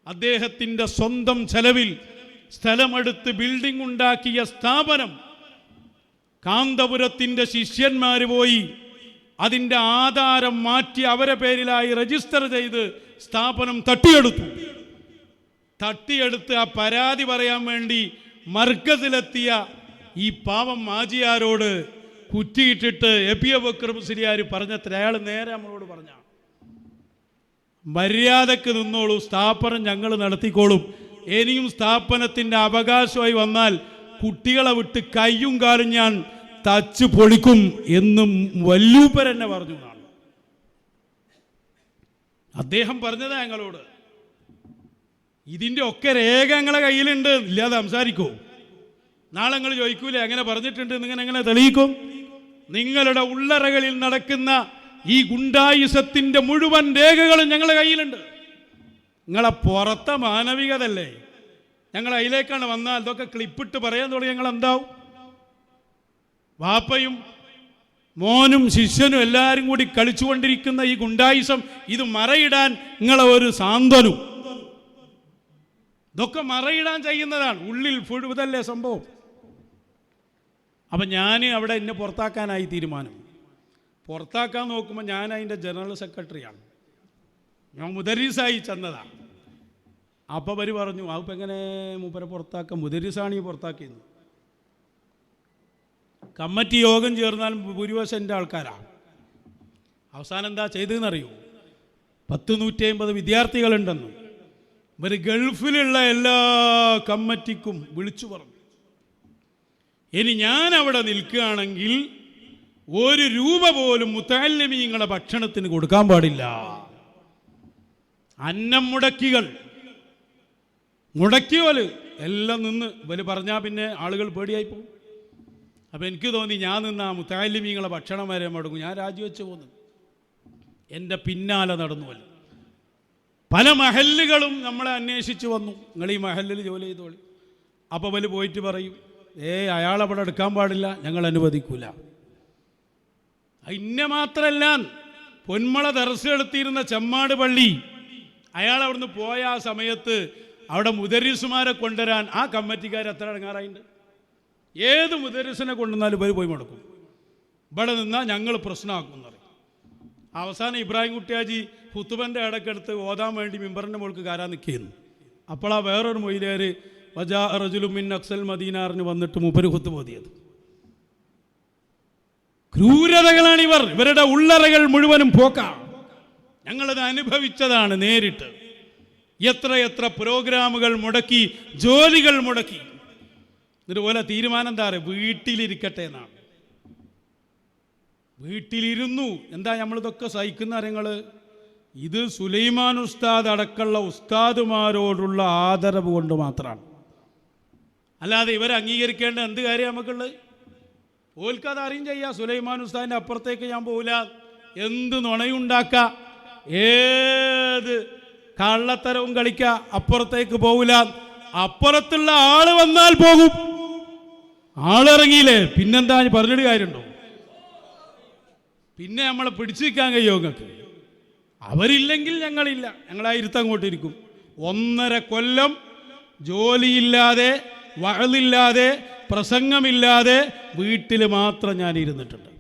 അദ്ദേഹത്തിൻ്റെ സ്വന്തം ചെലവിൽ സ്ഥലമെടുത്ത് ബിൽഡിംഗ് ഉണ്ടാക്കിയ സ്ഥാപനം കാന്തപുരത്തിൻ്റെ ശിഷ്യന്മാർ പോയി അതിൻ്റെ ആധാരം മാറ്റി അവരെ പേരിലായി രജിസ്റ്റർ ചെയ്ത് സ്ഥാപനം തട്ടിയെടുത്ത് ആ പരാതി പറയാൻ വേണ്ടി മർക്കസിലെത്തിയ ഈ പാവം മാജിയാരോട് കുറ്റിയിട്ടിട്ട് എ.പി. അബൂബക്കർ മുസ്ലിയാർ പറഞ്ഞത്ര അയാൾ നേരെ നമ്മളോട് പറഞ്ഞ, മര്യാദക്ക് നിന്നോളൂ, സ്ഥാപനം ഞങ്ങൾ നടത്തിക്കോളും, ഇനിയും സ്ഥാപനത്തിൻ്റെ അവകാശമായി വന്നാൽ കുട്ടികളെ വിട്ട് കയ്യും കാലും ഞാൻ തച്ച് പൊളിക്കും എന്നും വല്ലൂപ്പർ എന്നെ പറഞ്ഞു എന്നാണ് അദ്ദേഹം പറഞ്ഞത് ഞങ്ങളോട്. ഇതിൻ്റെ ഒക്കെ രേഖ ഞങ്ങളെ കയ്യിലുണ്ട്, ഇല്ലാതെ സംസാരിക്കൂ. നാളെ നിങ്ങൾ ചോദിക്കൂലേ എങ്ങനെ പറഞ്ഞിട്ടുണ്ട്, നിങ്ങൾ എങ്ങനെ തെളിയിക്കും? നിങ്ങളുടെ ഉള്ളറകളിൽ നടക്കുന്ന ഈ ഗുണ്ടായുസത്തിൻ്റെ മുഴുവൻ രേഖകളും ഞങ്ങളുടെ കയ്യിലുണ്ട്. നിങ്ങളെ പുറത്തെ മാനവികതല്ലേ, ഞങ്ങൾ അതിലേക്കാണ് വന്നാൽ ഇതൊക്കെ ക്ലിപ്പിട്ട് പറയാൻ തുടങ്ങി ഞങ്ങൾ എന്താവും? വാപ്പയും മോനും ശിഷ്യനും എല്ലാവരും കൂടി കളിച്ചുകൊണ്ടിരിക്കുന്ന ഈ ഗുണ്ടായുസം, ഇത് മറയിടാൻ നിങ്ങളെ ഒരു സാന്ത്വനം, ഇതൊക്കെ മറയിടാൻ ചെയ്യുന്നതാണ്. ഉള്ളിൽ ഫുഴുതല്ലേ സംഭവം. അപ്പം ഞാൻ അവിടെ എന്നെ പുറത്താക്കാനായി തീരുമാനം. പുറത്താക്കാൻ നോക്കുമ്പോൾ ഞാൻ അതിൻ്റെ ജനറൽ സെക്രട്ടറിയാണ്, ഞാൻ മുദരീസായി ചെന്നതാണ്. അപ്പോൾ അവർ പറഞ്ഞു, അതിപ്പോൾ എങ്ങനെ മൂപ്പരെ പുറത്താക്കാം, മുദരീസാണ് ഈ പുറത്താക്കിയത്. കമ്മിറ്റി യോഗം ചേർന്നാൽ ഭൂരിപക്ഷം എൻ്റെ ആൾക്കാരാണ്. അവസാനം എന്താ ചെയ്തതെന്നറിയോ? 150 വിദ്യാർത്ഥികളുണ്ടെന്നും ഇവർ ഗൾഫിലുള്ള എല്ലാ കമ്മിറ്റിക്കും വിളിച്ചു പറഞ്ഞു, ഇനി ഞാൻ അവിടെ നിൽക്കുകയാണെങ്കിൽ 1 രൂപ പോലും മുത്തഅല്ലിമീങ്ങളുടെ ഭക്ഷണത്തിന് കൊടുക്കാൻ പാടില്ല. അന്നം മുടക്കിയോല് എല്ലാം നിന്ന് ഇവർ പറഞ്ഞാൽ പിന്നെ ആളുകൾ പേടിയായി പോകും. അപ്പം എനിക്ക് തോന്നി ഞാൻ നിന്ന് ആ മുത്തഅല്ലിമീങ്ങളുടെ ഭക്ഷണം വരെ മുടങ്ങും, ഞാൻ രാജിവെച്ച് പോന്നു. എൻ്റെ പിന്നാലെ നടന്നുവല്ലോ. പല മഹല്ലുകളും നമ്മളെ അന്വേഷിച്ച് വന്നു, നിങ്ങൾ ഈ മഹല്ലിൽ ജോലി ചെയ്തോളി. അപ്പോൾ ഇവർ പോയിട്ട് പറയും, അയാളവിടെ എടുക്കാൻ പാടില്ല, ഞങ്ങൾ അനുവദിക്കൂല. ഇന്ന മാത്രമല്ല, പൊന്മള ദർസ് എടുത്തിരുന്ന ചെമ്മാട് പള്ളി, അയാൾ അവിടുന്ന് പോയ ആ സമയത്ത് അവിടെ മുദരിസുമാരെ കൊണ്ടുവരാൻ ആ കമ്മിറ്റിക്കാർ എത്ര ഇടങ്ങാറായിട്ടുണ്ട്. ഏത് മുദരിസിനെ കൊണ്ടുവന്നാലും ഇവർ പോയി മുടക്കും. ഇവിടെ നിന്നാൽ ഞങ്ങൾ പ്രശ്നമാക്കും എന്ന് പറയും. അവസാനം ഇബ്രാഹിം കുട്ടിയാജി ഹുത്തുബൻ്റെ ഇടയ്ക്കെടുത്ത് ഓതാൻ വേണ്ടി മിമ്പറിൻ്റെ മുകൾക്ക് കയറാൻ നിൽക്കുന്നു. അപ്പോൾ ആ വേറൊരു മൊയ്ലിയാർ വജാ റജുലു മിൻ അക്സൽ മദീനാറിന് വന്നിട്ട് മൂപ്പര് ഹുത്തുബ ഓതിയത്. ക്രൂരതകളാണ് ഇവരുടെ ഉള്ളറകൾ മുഴുവനും പോക്കാം. ഞങ്ങളത് അനുഭവിച്ചതാണ് നേരിട്ട്. എത്ര പ്രോഗ്രാമുകൾ മുടക്കി, ജോലികൾ മുടക്കി. ഇതുപോലെ തീരുമാനം എന്താ പറയുക, വീട്ടിലിരിക്കട്ടെ എന്നാണ്. വീട്ടിലിരുന്നു. എന്താ നമ്മളിതൊക്കെ സഹിക്കുന്ന കാര്യങ്ങൾ? ഇത് സുലൈമാൻ ഉസ്താദ് അടക്കമുള്ള ഉസ്താദുമാരോടുള്ള ആദരവ് കൊണ്ട് മാത്രമാണ്. അല്ലാതെ ഇവരെ അംഗീകരിക്കേണ്ട എന്ത് കാര്യം നമുക്കുള്ളത്? ഓൽക്കത് അറിയും ചെയ്യാം. സുലൈമാൻ ഉസ്താദിൻ്റെ അപ്പുറത്തേക്ക് ഞാൻ പോകില്ല, എന്ത് നുണയുണ്ടാക്കുക, ഏത് കള്ളത്തരവും കളിക്കുക, അപ്പുറത്തേക്ക് പോകില്ല. അപ്പുറത്തുള്ള ആള് വന്നാൽ പോകും. ആളിറങ്ങിയില്ലേ പിന്നെന്താ പറഞ്ഞിട്ട് കാര്യമുണ്ടോ? പിന്നെ നമ്മളെ പിടിച്ചു നിൽക്കാൻ കഴിയുമോ നിങ്ങൾക്ക്? അവരില്ലെങ്കിൽ ഞങ്ങളില്ല, ഞങ്ങളാ ഇരുത്തങ്ങോട്ടിരിക്കും. 1.5 കൊല്ലം ജോലിയില്ലാതെ, വഅലില്ലാതെ, പ്രസംഗമില്ലാതെ വീട്ടിൽ മാത്രം ഞാൻ ഇരുന്നിട്ടുണ്ട്.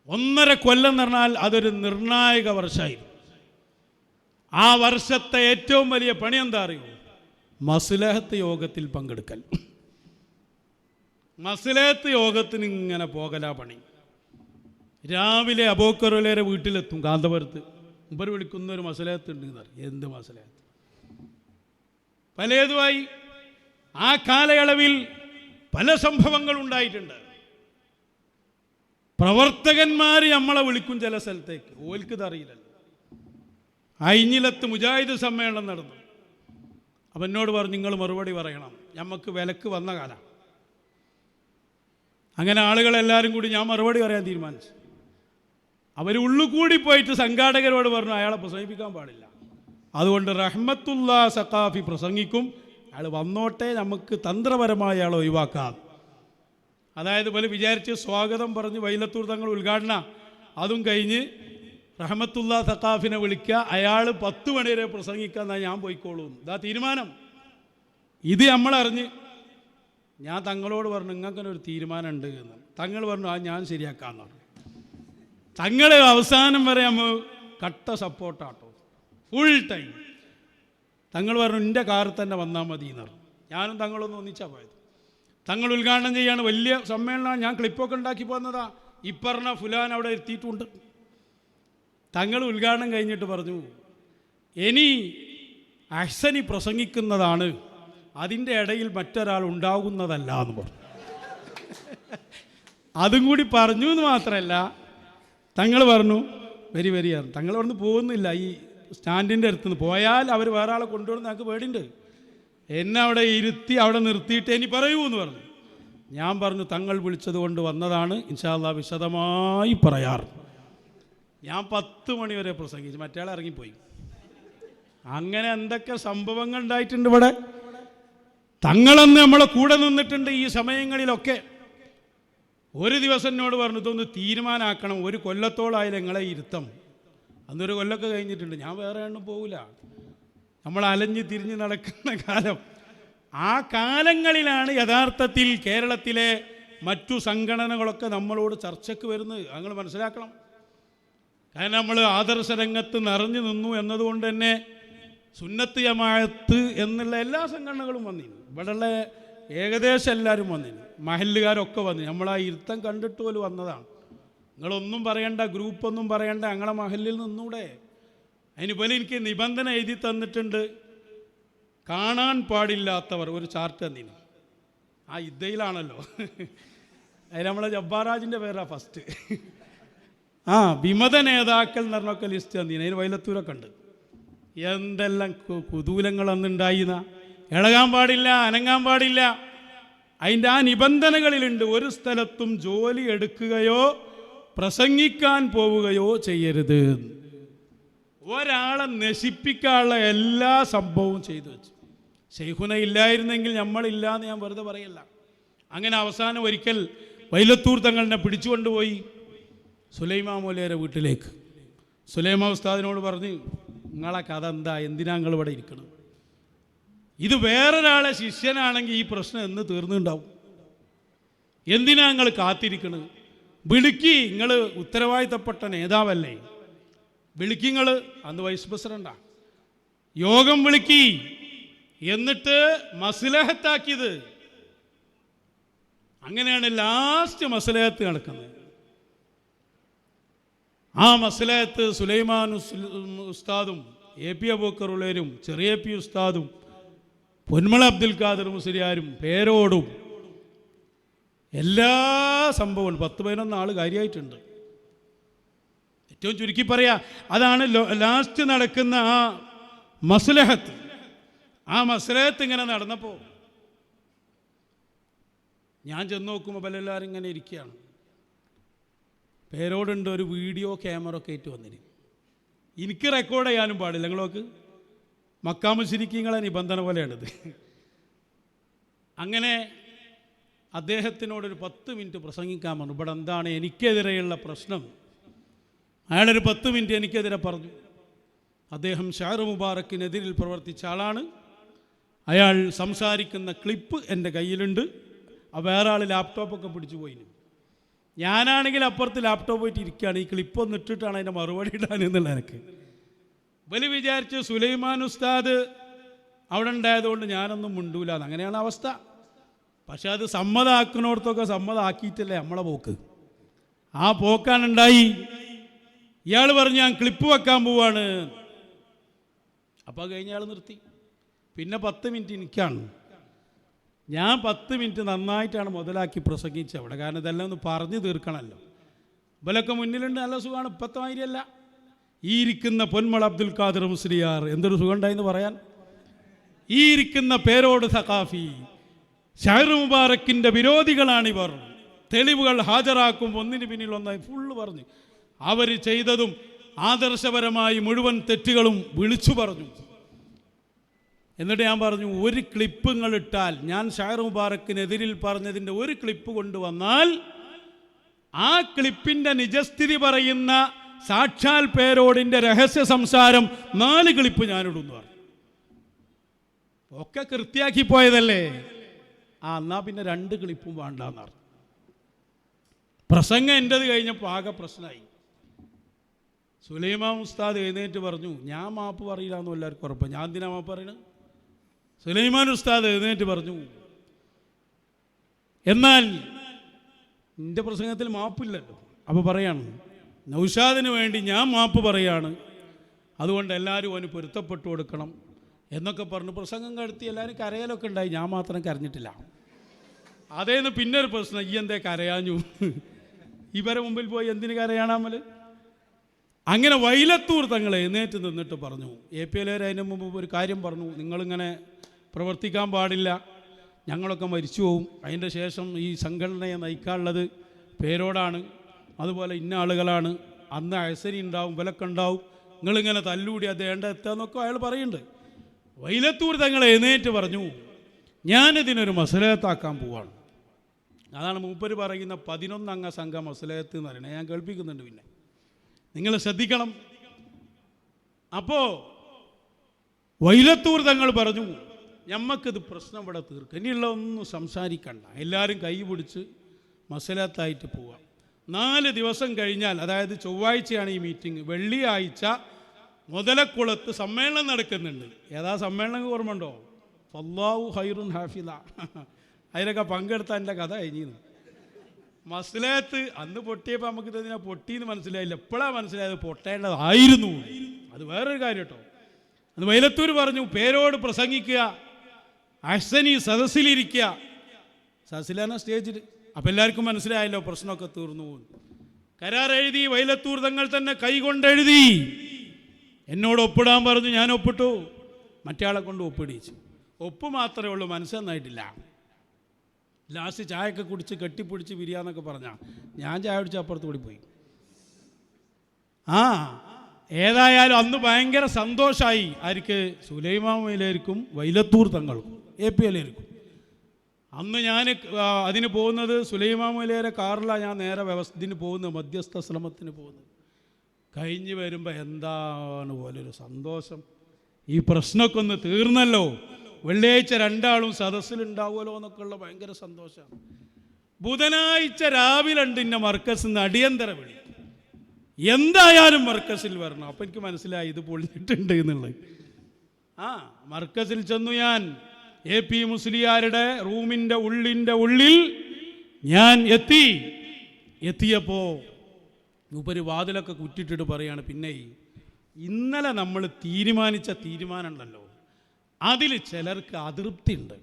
1.5 കൊല്ലം എന്ന് പറഞ്ഞാൽ അതൊരു നിർണായക വർഷമായിരുന്നു. ആ വർഷത്തെ ഏറ്റവും വലിയ പണി എന്താ അറിയോ? മസ്ലഹത്ത് യോഗത്തിൽ പങ്കെടുക്കൽ. മസ്ലഹത്ത് യോഗത്തിന് ഇങ്ങനെ പോകലാ പണി. രാവിലെ അബൂക്കറുലേരെ വീട്ടിലെത്തും, കാന്തപുരത്ത്. മുമ്പ് വിളിക്കുന്ന ഒരു മസ്ലഹത്ത് ഉണ്ട് എന്ന് പറയും. എന്ത് മസ്ലഹത്ത്? പലതുമായി. ആ കാലയളവിൽ പല സംഭവങ്ങൾ ഉണ്ടായിട്ടുണ്ട്. പ്രവർത്തകന്മാർ നമ്മളെ വിളിക്കും ചില സ്ഥലത്തേക്ക്, ഓൽക്കിതറിയില്ലല്ലോ. അയിഞ്ഞിലത്ത് മുജാഹിദ് സമ്മേളനം നടന്നു. അപ്പം എന്നോട് പറഞ്ഞു, നിങ്ങൾ മറുപടി പറയണം, നമുക്ക് വിലക്ക് വന്ന കാലം. അങ്ങനെ ആളുകളെല്ലാവരും കൂടി ഞാൻ മറുപടി പറയാൻ തീരുമാനിച്ചു. അവർ ഉള്ളുകൂടി പോയിട്ട് സംഘാടകരോട് പറഞ്ഞു, അയാളെ പ്രസംഗിപ്പിക്കാൻ പാടില്ല, അതുകൊണ്ട് റഹ്മത്തുല്ലാ സഖാഫി പ്രസംഗിക്കും, അയാൾ വന്നോട്ടെ, നമുക്ക് തന്ത്രപരമായി അയാളെ ഒഴിവാക്കാം. അതായത് പോലെ വിചാരിച്ച് സ്വാഗതം പറഞ്ഞ് വൈലത്തൂർ തങ്ങൾ ഉദ്ഘാടന അതും കഴിഞ്ഞ് റഹ്മത്തുല്ലാ സഖാഫിനെ വിളിക്കുക, അയാൾ 10 മണി വരെ പ്രസംഗിക്കാൻ, എന്നാൽ ഞാൻ പോയിക്കോളൂ. ഇതാ തീരുമാനം. ഇത് നമ്മളറിഞ്ഞ് ഞാൻ തങ്ങളോട് പറഞ്ഞു, നിങ്ങൾക്കൊരു തീരുമാനം ഉണ്ട് എന്ന്. തങ്ങൾ പറഞ്ഞു, ആ ഞാൻ ശരിയാക്കാമെന്ന് പറഞ്ഞു. തങ്ങൾ അവസാനം വരെ നമ്മൾ കട്ട സപ്പോർട്ടാട്ടോ, ഫുൾ ടൈം. തങ്ങൾ പറഞ്ഞു, എൻ്റെ കാറിൽ തന്നെ വന്നാൽ മതി എന്ന് പറഞ്ഞു. ഞാനും തങ്ങളൊന്നും ഒന്നിച്ചാണ് പോയത്. തങ്ങൾ ഉദ്ഘാടനം ചെയ്യാണ്, വലിയ സമ്മേളനമാണ്. ഞാൻ ക്ലിപ്പൊക്കെ ഉണ്ടാക്കി പോകുന്നതാ. ഇപ്പറഞ്ഞ ഫുലാൻ അവിടെ എത്തിയിട്ടുണ്ട്. തങ്ങൾ ഉദ്ഘാടനം കഴിഞ്ഞിട്ട് പറഞ്ഞു, ഇനി അഹ്സനി പ്രസംഗിക്കുന്നതാണ്, അതിൻ്റെ ഇടയിൽ മറ്റൊരാൾ ഉണ്ടാകുന്നതല്ല എന്ന് പറഞ്ഞു. അതും കൂടി പറഞ്ഞു എന്ന് മാത്രമല്ല, തങ്ങൾ പറഞ്ഞു വെരി വെരിയാണ്. തങ്ങൾ അവിടുന്ന് പോകുന്നില്ല, ഈ സ്റ്റാൻഡിൻ്റെ അടുത്തുനിന്ന് പോയാൽ അവർ വേറെ ആളെ കൊണ്ടുവരുന്ന ഞങ്ങൾക്ക് പേടിയുണ്ട്. എന്നെ അവിടെ ഇരുത്തി അവിടെ നിർത്തിയിട്ട് ഇനി പറയൂ എന്ന് പറഞ്ഞു. ഞാൻ പറഞ്ഞു, തങ്ങൾ വിളിച്ചത് കൊണ്ട് വന്നതാണ്, ഇൻഷാ അല്ലാഹ് വിശദമായി പറയാറ്. ഞാൻ 10 മണി വരെ പ്രസംഗിച്ചു, മറ്റയാൾ ഇറങ്ങിപ്പോയി. അങ്ങനെ എന്തൊക്കെ സംഭവങ്ങൾ ഉണ്ടായിട്ടുണ്ട് ഇവിടെ. തങ്ങളെന്ന് നമ്മളെ കൂടെ നിന്നിട്ടുണ്ട് ഈ സമയങ്ങളിലൊക്കെ. ഒരു ദിവസം എന്നോട് പറഞ്ഞു, ഇതൊന്ന് തീരുമാനമാക്കണം, 1 കൊല്ലത്തോളായാലും നിങ്ങളെ ഇരുത്തം. അന്നൊരു കൊല്ലമൊക്കെ കഴിഞ്ഞിട്ടുണ്ട്. ഞാൻ വേറെ ഒന്നും പോകില്ല, നമ്മൾ അലഞ്ഞ് തിരിഞ്ഞ് നടക്കുന്ന കാലം. ആ കാലങ്ങളിലാണ് യഥാർത്ഥത്തിൽ കേരളത്തിലെ മറ്റു സംഘടനകളൊക്കെ നമ്മളോട് ചർച്ചയ്ക്ക് വരുന്നത്. നിങ്ങൾ മനസ്സിലാക്കണം. കാരണം നമ്മൾ ആദർശ രംഗത്ത് നിറഞ്ഞു നിന്നു എന്നതുകൊണ്ട് തന്നെ സുന്നത്ത് ജമാഅത്ത് എന്നുള്ള എല്ലാ സംഘടനകളും വന്നിരുന്നു. ഇവിടെയുള്ള ഏകദേശം എല്ലാവരും വന്നിരുന്നു, മഹല്ലുകാരൊക്കെ വന്നു. നമ്മളാ ഇരുത്തം കണ്ടിട്ട് പോലും വന്നതാണ്. നിങ്ങളൊന്നും പറയണ്ട, ഗ്രൂപ്പൊന്നും പറയണ്ട, ഞങ്ങളെ മഹലിൽ നിന്നൂടെ. അതിന് പോലെ എനിക്ക് നിബന്ധന എഴുതി തന്നിട്ടുണ്ട്. കാണാൻ പാടില്ലാത്തവർ ഒരു ചാർട്ട് തന്നിന്. ആ ഇദ്ദയിലാണല്ലോ, അതിൽ നമ്മളെ ജബ്ബാറാജിൻ്റെ പേരാ ഫസ്റ്റ്. വിമത നേതാക്കൾ എന്ന് പറഞ്ഞൊക്കെ ലിസ്റ്റ് തന്നിന്. അതിന് വൈലത്തൂരൊക്കെ ഉണ്ട്. എന്തെല്ലാം കുതൂലങ്ങൾ അന്നുണ്ടായിന്ന. ഇളകാൻ പാടില്ല, അനങ്ങാൻ പാടില്ല. അതിൻ്റെ ആ നിബന്ധനകളിലുണ്ട്. ഒരു സ്ഥലത്തും ജോലി എടുക്കുകയോ പ്രസംഗിക്കാൻ പോവുകയോ ചെയ്യരുത്. ഒരാളെ നശിപ്പിക്കാനുള്ള എല്ലാ സംഭവവും ചെയ്തു വെച്ചു. ശൈഖുന ഇല്ലായിരുന്നെങ്കിൽ നമ്മളില്ല എന്ന് ഞാൻ വെറുതെ പറയല്ല. അങ്ങനെ അവസാനം ഒരിക്കൽ വൈലത്തൂർ തങ്ങളെ പിടിച്ചുകൊണ്ടുപോയി സുലൈമാൻ മൗലവിയുടെ വീട്ടിലേക്ക്. സുലൈമാൻ ഉസ്താദിനോട് പറഞ്ഞ്, നിങ്ങളെ കഥ എന്താ, എന്തിനാ നിങ്ങൾ ഇവിടെ ഇരിക്കണം? ഇത് വേറൊരാളെ ശിഷ്യനാണെങ്കിൽ ഈ പ്രശ്നം എന്ന് തീർന്നുണ്ടാവും. എന്തിനാ നിങ്ങൾ കാത്തിരിക്കണത്? വിളിക്കി, നിങ്ങൾ ഉത്തരവാദിത്തപ്പെട്ട നേതാവല്ലേ, വിളിക്കിങ്ങൾ. അന്ന് വൈസ് പ്രസിഡന്റാ. യോഗം വിളിക്കി, എന്നിട്ട് മസ്ലഹത്താക്കിയത്. അങ്ങനെയാണ് ലാസ്റ്റ് മസ്ലഹത്ത് നടക്കുന്നത്. ആ മസ്ലഹത്ത് സുലൈമാൻ ഉസ്താദും AP അബൂബക്കറുള്ളവരും ചെറിയ പി ഉസ്താദും പൊന്മള അബ്ദുൽ ഖാദർ മുസ്ലിയാരും പേരോടും എല്ലാ സംഭവവും 10-11 ആൾ കാര്യമായിട്ടുണ്ട്. ഏറ്റവും ചുരുക്കി പറയാ, അതാണ് ലാസ്റ്റ് നടക്കുന്ന ആ മസ്ലഹത്ത്. ആ മസ്ലഹത്ത് ഇങ്ങനെ നടന്നപ്പോൾ ഞാൻ ചെന്ന് നോക്കുമ്പോൾ പലെല്ലാവരും ഇങ്ങനെ ഇരിക്കുകയാണ്. പേരോടുണ്ട് ഒരു വീഡിയോ ക്യാമറ ഒക്കെ ആയിട്ട് വന്നിന്. എനിക്ക് റെക്കോർഡ് ചെയ്യാനും പാടില്ല. നിങ്ങളൊക്കെ മക്കാമുശ്രിക്കീങ്ങളെ നിബന്ധന പോലെയാണിത്. അങ്ങനെ അദ്ദേഹത്തിനോടൊരു 10 മിനിറ്റ് പ്രസംഗിക്കാൻ പറഞ്ഞു. ഇവിടെ എന്താണ് എനിക്കെതിരെയുള്ള പ്രശ്നം? അയാളൊരു 10 മിനിറ്റ് എനിക്കെതിരെ പറഞ്ഞു. അദ്ദേഹം ഷാർ മുബാറക്കിനെതിരിൽ പ്രവർത്തിച്ച ആളാണ്. അയാൾ സംസാരിക്കുന്ന ക്ലിപ്പ് എൻ്റെ കയ്യിലുണ്ട്. വേറെ ആൾ ലാപ്ടോപ്പൊക്കെ പിടിച്ചു പോയിന്. ഞാനാണെങ്കിൽ അപ്പുറത്ത് ലാപ്ടോപ്പ് പോയിട്ട് ഇരിക്കുകയാണ്. ഈ ക്ലിപ്പൊന്ന് ഇട്ടിട്ടാണ് അതിൻ്റെ മറുപടി ഇടാനെന്നുള്ള എനിക്ക് വലിയ വിചാരിച്ച് സുലൈമാൻ ഉസ്താദ് അവിടെ ഉണ്ടായതുകൊണ്ട് ഞാനൊന്നും മിണ്ടൂല. അങ്ങനെയാണ് അവസ്ഥ. പക്ഷെ അത് സമ്മതമാക്കുന്നിടത്തൊക്കെ സമ്മതമാക്കിയിട്ടല്ലേ നമ്മളെ പോക്ക്. ആ പോക്കാനുണ്ടായി. ഇയാൾ പറഞ്ഞു ഞാൻ ക്ലിപ്പ് വെക്കാൻ പോവാണ്. അപ്പോൾ കഴിഞ്ഞ ആൾ നിർത്തി. പിന്നെ 10 മിനിറ്റ് എനിക്കാണ്. ഞാൻ 10 മിനിറ്റ് നന്നായിട്ടാണ് മുതലാക്കി പ്രസംഗിച്ചത് അവിടെ. കാരണം ഇതെല്ലാം ഒന്ന് പറഞ്ഞു തീർക്കണമല്ലോ. ഇവലൊക്കെ മുന്നിലുണ്ട്, നല്ല സുഖമാണ്. ഇപ്പോഴത്തെ മാതിരിയല്ല. ഈ ഇരിക്കുന്ന പൊന്മള അബ്ദുൽ ഖാദർ മുസ്ലിയാർ എന്തൊരു സുഖം ഉണ്ടായെന്ന് പറയാൻ. ഈ ഇരിക്കുന്ന പേരോട് സഖാഫി, ഷാർ മുബാറക്കിൻ്റെ വിരോധികളാണിവർ. തെളിവുകൾ ഹാജരാക്കും ഒന്നിന് പിന്നിൽ ഒന്നായി ഫുള്ള് പറഞ്ഞു. അവർ ചെയ്തതും ആദർശപരമായി മുഴുവൻ തെറ്റുകളും വിളിച്ചു പറഞ്ഞു. എന്നിട്ട് ഞാൻ പറഞ്ഞു, ഒരു ക്ലിപ്പ് നിങ്ങൾ ഇട്ടാൽ, ഞാൻ ഷാർ മുബാറക്കിനെതിരിൽ പറഞ്ഞതിൻ്റെ ഒരു ക്ലിപ്പ് കൊണ്ടുവന്നാൽ ആ ക്ലിപ്പിൻ്റെ നിജസ്ഥിതി പറയുന്ന സാക്ഷാൽ പേരോടിൻ്റെ രഹസ്യ സംസാരം 4 ക്ലിപ്പ് ഞാനിടുന്നു പറഞ്ഞു. ഒക്കെ കൃത്യാക്കി പോയതല്ലേ. എന്നാൽ പിന്നെ 2 ക്ലിപ്പും വേണ്ടെന്ന് പറഞ്ഞു. പ്രസംഗം എൻ്റെത് കഴിഞ്ഞപ്പോൾ ആകെ പ്രശ്നമായി. സുലൈമാൻ ഉസ്താദ് എഴുന്നേറ്റ് പറഞ്ഞു, ഞാൻ മാപ്പ് പറയില്ല എന്ന് എല്ലാവർക്കും ഉറപ്പ്. ഞാൻ എന്തിനാ മാപ്പ് പറയണത്? സുലൈമാൻ ഉസ്താദ് എഴുന്നേറ്റ് പറഞ്ഞു, എന്നാൽ എൻ്റെ പ്രസംഗത്തിൽ മാപ്പില്ലല്ലോ. അപ്പോൾ പറയാണ്, നൗഷാദിന് വേണ്ടി ഞാൻ മാപ്പ് പറയാണ്, അതുകൊണ്ട് എല്ലാവരും അവന് പൊരുത്തപ്പെട്ടു കൊടുക്കണം എന്നൊക്കെ പറഞ്ഞു പ്രസംഗം കടത്തി. എല്ലാവരും കരയലൊക്കെ ഉണ്ടായി. ഞാൻ മാത്രം കരഞ്ഞിട്ടില്ല. അതേന്ന് പിന്നെ ഒരു പ്രശ്നം, ഈ എന്തേ കരയാഞ്ഞു? ഇവരെ മുമ്പിൽ പോയി എന്തിന് കരയാണാമൽ? അങ്ങനെ വൈലത്തൂർ തങ്ങൾ എഴുന്നേറ്റ് നിന്നിട്ട് പറഞ്ഞു, APL അതിന് മുമ്പ് ഒരു കാര്യം പറഞ്ഞു, നിങ്ങളിങ്ങനെ പ്രവർത്തിക്കാൻ പാടില്ല, ഞങ്ങളൊക്കെ മരിച്ചു പോവും. അതിൻ്റെ ശേഷം ഈ സംഘടനയെ നയിക്കാനുള്ളത് പേരോടാണ്, അതുപോലെ ഇന്ന ആളുകളാണ്. അന്ന് അയസരി ഉണ്ടാവും, വിലക്ക് ഉണ്ടാവും. നിങ്ങളിങ്ങനെ തല്ലൂടി അത് വേണ്ട എത്താന്നൊക്കെ അയാൾ പറയുന്നുണ്ട്. വൈലത്തൂർ തങ്ങൾ എഴുന്നേറ്റ് പറഞ്ഞു, ഞാനിതിനൊരു മസലഹത്താക്കാൻ പോവാണ്. അതാണ് മൂപ്പര് പറയുന്ന 11 അംഗ സംഘ മസലഹത്ത് എന്ന് പറയുന്നത്. ഞാൻ കേൾപ്പിക്കുന്നുണ്ട്. പിന്നെ നിങ്ങൾ ശ്രദ്ധിക്കണം. അപ്പോൾ വൈലത്തൂർ തങ്ങൾ പറഞ്ഞു, ഞമ്മക്കിത് പ്രശ്നം ഇവിടെ തീർക്കുക, ഇനിയുള്ള ഒന്നും സംസാരിക്കണ്ട, എല്ലാവരും കൈ പിടിച്ച് മസലത്തായിട്ട് പോവാം. 4 ദിവസം കഴിഞ്ഞാൽ, അതായത് ചൊവ്വാഴ്ചയാണ് ഈ മീറ്റിംഗ്, വെള്ളിയാഴ്ച മുതലക്കുളത്ത് സമ്മേളനം നടക്കുന്നുണ്ട്. ഏതാ സമ്മേളനം ഓർമ്മയുണ്ടോ? ഫല്ലാഹു ഖൈറുൻ ഹാഫിള. അതിലൊക്കെ പങ്കെടുത്ത എൻ്റെ കഥ കഴിഞ്ഞിരുന്നു. മസ്ലഹത്ത് അന്ന് പൊട്ടിയപ്പോൾ നമുക്ക് ഇതിനെ പൊട്ടിയെന്ന് മനസ്സിലായില്ല. എപ്പോഴാണ് മനസ്സിലായത് പൊട്ടേണ്ടതായിരുന്നു. അത് വേറൊരു കാര്യം കേട്ടോ. അത് വൈലത്തൂർ പറഞ്ഞു പേരോട് പ്രസംഗിക്കുക, അഹ്സനി സദസ്സിലിരിക്കുക. സദസ്സിലാണ് സ്റ്റേജിൽ. അപ്പം എല്ലാവർക്കും മനസ്സിലായല്ലോ പ്രശ്നമൊക്കെ തീർന്നു. കരാർ എഴുതി വൈലത്തൂർ തങ്ങൾ തന്നെ കൈകൊണ്ടെഴുതി. എന്നോട് ഒപ്പിടാൻ പറഞ്ഞു, ഞാൻ ഒപ്പിട്ടു. മറ്റയാളെ കൊണ്ട് ഒപ്പിടിച്ചു. ഒപ്പ് മാത്രമേ ഉള്ളൂ, മനസ്സൊന്നായിട്ടില്ല. ലാസ്റ്റ് ചായയൊക്കെ കുടിച്ച് കെട്ടിപ്പിടിച്ച് പിരിയാന്നൊക്കെ പറഞ്ഞാൽ ഞാൻ ചായ കുടിച്ച് അപ്പുറത്ത് കൂടി പോയി. ഏതായാലും അന്ന് ഭയങ്കര സന്തോഷമായി. ആർക്ക്? സുലൈമാൻ മൊയ്ലിയാർക്കും വൈലത്തൂർ തങ്ങൾക്കും APLർക്കും. അന്ന് ഞാൻ അതിന് പോകുന്നത് സുലൈമാൻ മൊയ്ലിയാരെ കാറിലാണ്. ഞാൻ നേരെ ഇതിന് പോകുന്നത്, മധ്യസ്ഥ ശ്രമത്തിന് പോകുന്നത്. കഴിഞ്ഞ് വരുമ്പോൾ എന്താണ് പോലൊരു സന്തോഷം. ഈ പ്രശ്നമൊക്കെ ഒന്ന് തീർന്നല്ലോ, വെള്ളിയാഴ്ച രണ്ടാളും സദസ്സിലുണ്ടാവുമല്ലോ എന്നൊക്കെ ഉള്ള ഭയങ്കര സന്തോഷമാണ്. ബുധനാഴ്ച രാവിലെ ഉണ്ട് ഇന്ന മർക്കസിൽ നിന്ന് അടിയന്തര വിളി, എന്തായാലും മർക്കസിൽ വരണം. അപ്പം എനിക്ക് മനസ്സിലായി ഇത് പൊളിഞ്ഞിട്ടുണ്ട് എന്നുള്ളത്. മർക്കസിൽ ചെന്നു. ഞാൻ AP മുസ്ലിയാരുടെ റൂമിൻ്റെ ഉള്ളിൽ ഞാൻ എത്തിയപ്പോൾ ഉപരി വാതിലൊക്കെ കുറ്റിട്ടിട്ട് പറയാണ്, പിന്നെ ഇന്നലെ നമ്മൾ തീരുമാനിച്ച തീരുമാനം ഉണ്ടല്ലോ, അതിൽ ചിലർക്ക് അതൃപ്തി ഉണ്ട്.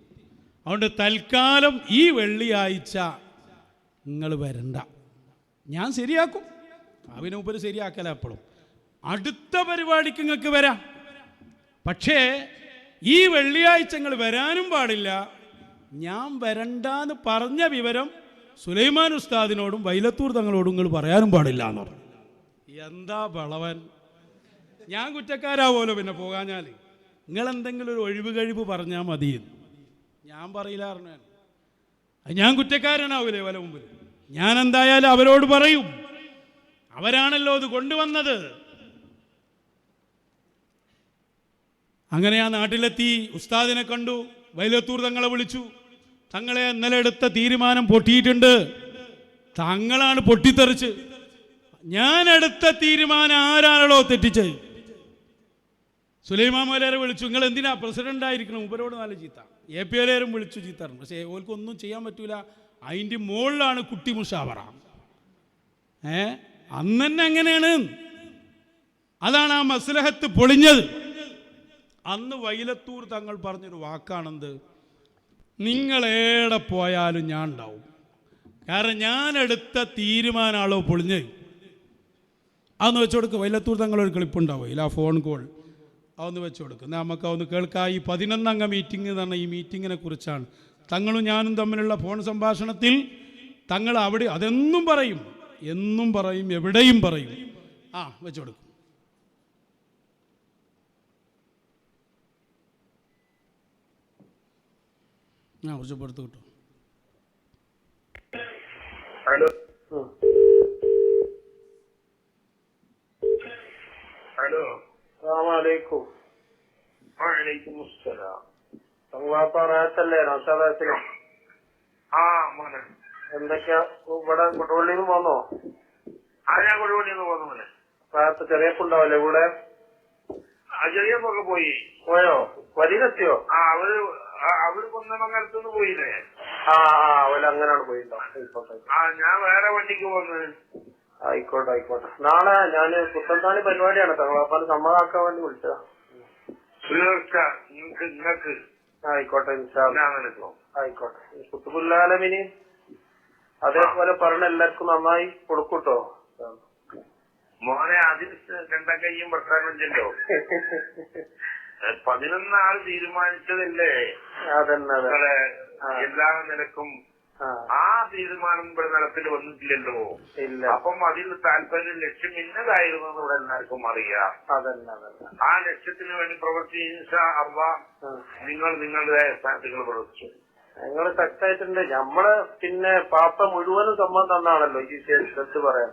അതുകൊണ്ട് തൽക്കാലം ഈ വെള്ളിയാഴ്ച നിങ്ങൾ വരണ്ട, ഞാൻ ശരിയാക്കും. അവനുപരി ശരിയാക്കല എപ്പോഴും. അടുത്ത പരിപാടിക്ക് നിങ്ങൾക്ക് വരാം, പക്ഷേ ഈ വെള്ളിയാഴ്ച നിങ്ങൾ വരാനും പാടില്ല. ഞാൻ വരണ്ടെന്ന് പറഞ്ഞ വിവരം സുലൈമാൻ ഉസ്താദിനോടും വൈലത്തൂർ തങ്ങളോടും നിങ്ങൾ പറയാനും പാടില്ല എന്ന് പറഞ്ഞു. എന്താ ബളവൻ, ഞാൻ കുറ്റക്കാരാവുമല്ലോ പിന്നെ പോകാഞ്ഞാൽ. നിങ്ങളെന്തെങ്കിലും ഒരു ഒഴിവ് പറഞ്ഞാൽ മതി. ഞാൻ പറയില്ല പറഞ്ഞാൽ ഞാൻ കുറ്റക്കാരനാവൂലേ വല മുമ്പിൽ. ഞാൻ എന്തായാലും അവരോട് പറയും, അവരാണല്ലോ ഇത് കൊണ്ടുവന്നത്. അങ്ങനെ ആ നാട്ടിലെത്തി, ഉസ്താദിനെ കണ്ടു, വൈലത്തൂർ തങ്ങളെ വിളിച്ചു. തങ്ങളെ ഇന്നലെ എടുത്ത തീരുമാനം പൊട്ടിയിട്ടുണ്ട്. തങ്ങളാണ് പൊട്ടിത്തെറിച്ച്. ഞാൻ എടുത്ത തീരുമാനം ആരാണല്ലോ തെറ്റിച്ച്? സുലൈമാൻ മൊയ്ലിയാരെ വിളിച്ചു. നിങ്ങൾ എന്തിനാ പ്രസിഡന്റ് ആയിരിക്കണം? ഇവരോട് നല്ല ചീത്ത. APLരും വിളിച്ചു ചീത്തറുണ്ട്. പക്ഷേ ഓൽക്കൊന്നും ചെയ്യാൻ പറ്റൂല. അതിൻ്റെ മുകളിലാണ് കുട്ടി മുഷാവറ. അന്ന് തന്നെ അങ്ങനെയാണ്. അതാണ് ആ മസ്ലഹത്ത് പൊളിഞ്ഞത്. അന്ന് വൈലത്തൂർ തങ്ങൾ പറഞ്ഞൊരു വാക്കാണെന്ത്, നിങ്ങളേടെ പോയാലും ഞാൻ ഉണ്ടാവും. കാരണം ഞാൻ എടുത്ത തീരുമാനമാണോ പൊളിഞ്ഞ്. അതൊന്ന് വെച്ചു കൊടുക്കുക. വൈലത്തൂർ തങ്ങളൊരു ക്ലിപ്പുണ്ടാവും, ഇല്ല ഫോൺ കോൾ, അതൊന്ന് വെച്ചു കൊടുക്കുക. നമുക്ക് അതൊന്ന് കേൾക്കാം. ഈ 11 അംഗ മീറ്റിംഗ് എന്ന് പറഞ്ഞാൽ ഈ മീറ്റിങ്ങിനെ കുറിച്ചാണ്. തങ്ങളും ഞാനും തമ്മിലുള്ള ഫോൺ സംഭാഷണത്തിൽ തങ്ങൾ അവിടെ അതെന്നും പറയും, എന്നും പറയും, എവിടെയും പറയും. വെച്ചു കൊടുക്കും. കുറച്ച് പുറത്ത് കിട്ടും. ഹലോ ഹലോ, അസ്സലാമലൈക്കും. വഅലൈക്കും അസ്സലാം. തങ്ങളാപ്പാറയത്തല്ലേ നൗഷാദാസിലെ? മോനെ എന്തൊക്കെയാ ഇവിടെ കൊടുവള്ളിയിൽ നിന്ന് പോന്നോ? ഞാൻ കൊടുവള്ളിയിൽ നിന്ന് പോന്നു മോനെ. പ്രായത്ത് ചെറിയപ്പുണ്ടാവല്ലേ ഇവിടെ? ചെറിയപ്പൊക്കെ പോയോ? വരിയിലെത്തിയോ? അവര് കൊന്നമംഗലത്തുനിന്ന് പോയില്ലേ? അവര് അങ്ങനെയാണ് പോയിട്ടുണ്ടോ? ഞാൻ വേറെ വണ്ടിക്ക് പോന്ന്. ആയിക്കോട്ടെ. നാളെ ഞാന് പുത്തൻതാണി പരിപാടിയാണ്, തങ്ങളാപ്പാന് സമ്മതാക്കാൻ വേണ്ടി വിളിച്ചതാ. നിങ്ങക്ക് ആയിക്കോട്ടെ, ആയിക്കോട്ടെ. കുത്തുബുല്ലാലമിന് അതേപോലെ പറഞ്ഞ എല്ലാവർക്കും നന്നായി കൊടുക്കൂട്ടോ മോനെ. അതിന് രണ്ടക്കയ്യും പ്രശ്നമില്ലല്ലോ. 11 ആൾ തീരുമാനിച്ചതല്ലേ അതന്നെ എല്ലാ നിലക്കും. ആ തീരുമാനം ഇവിടെ നടപ്പിൽ വന്നിട്ടില്ലല്ലോ. അപ്പം അതിൽ താല്പര്യം ലക്ഷ്യം ഇന്നതായിരുന്നു എന്ന് ഇവിടെ എല്ലാവർക്കും അറിയാം. ആ ലക്ഷ്യത്തിന് വേണ്ടി പ്രവർത്തിച്ച നിങ്ങൾ നിങ്ങളുടെ സ്ഥാനത്തുകൾ പ്രവർത്തിച്ചു. ഞങ്ങള് ശക്തമായിട്ടുണ്ട്. നമ്മള് പിന്നെ പാപ്പ മുഴുവനും സമ്മതം തന്നാണല്ലോ ഈ ശരിത്ത് പറയാൻ.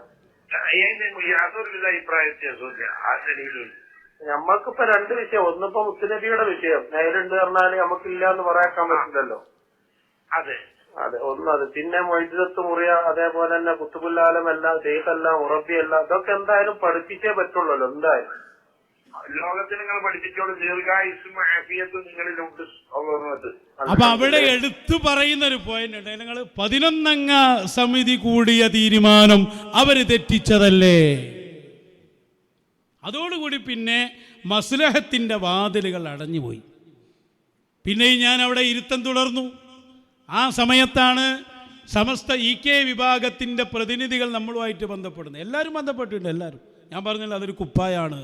യാതൊരു അഭിപ്രായ വ്യത്യാസമില്ല ആ ശരിയിലും. നമ്മൾക്കിപ്പോ 2 വിഷയം. ഒന്നിപ്പോ മുത്തുനബിയുടെ വിഷയം നേരിണ്ട് പറഞ്ഞാല് നമുക്കില്ല എന്ന് പറയാക്കാൻ പറ്റില്ലല്ലോ. അതെ, ഒന്നത്. പിന്നെ മൊയ്തത്ത് മുറിയ, അതേപോലെ തന്നെ കുത്തുബുല്ലാലം എല്ലാം, ജയ്സെല്ലാം, ഉറബിയെല്ലാം, ഇതൊക്കെ എന്തായാലും പഠിപ്പിച്ചേ പറ്റുള്ളല്ലോ. എന്തായാലും ലോകത്തിൽ നിങ്ങൾ പഠിപ്പിച്ചോളൂ, ദീർഘായുസ്സും ആഫിയത്തും നിങ്ങളിലുണ്ട്. അപ്പൊ അവിടെ എടുത്തു പറയുന്ന ഒരു പോയിന്റ് ഉണ്ട്. നിങ്ങൾ 11 സമിതി കൂടിയ തീരുമാനം അവര് തെറ്റിച്ചതല്ലേ? അതോടുകൂടി പിന്നെ മസ്ലഹത്തിന്റെ വാതിലുകൾ അടഞ്ഞുപോയി. പിന്നെയും ഞാൻ അവിടെ ഇരുത്തം തുടർന്നു. ആ സമയത്താണ് സമസ്ത EK വിഭാഗത്തിന്റെ പ്രതിനിധികൾ നമ്മളുമായിട്ട് ബന്ധപ്പെടുന്നത്. എല്ലാവരും ബന്ധപ്പെട്ടിട്ടുണ്ട്. എല്ലാവരും. ഞാൻ പറഞ്ഞല്ലോ അതൊരു കുപ്പായാണ്.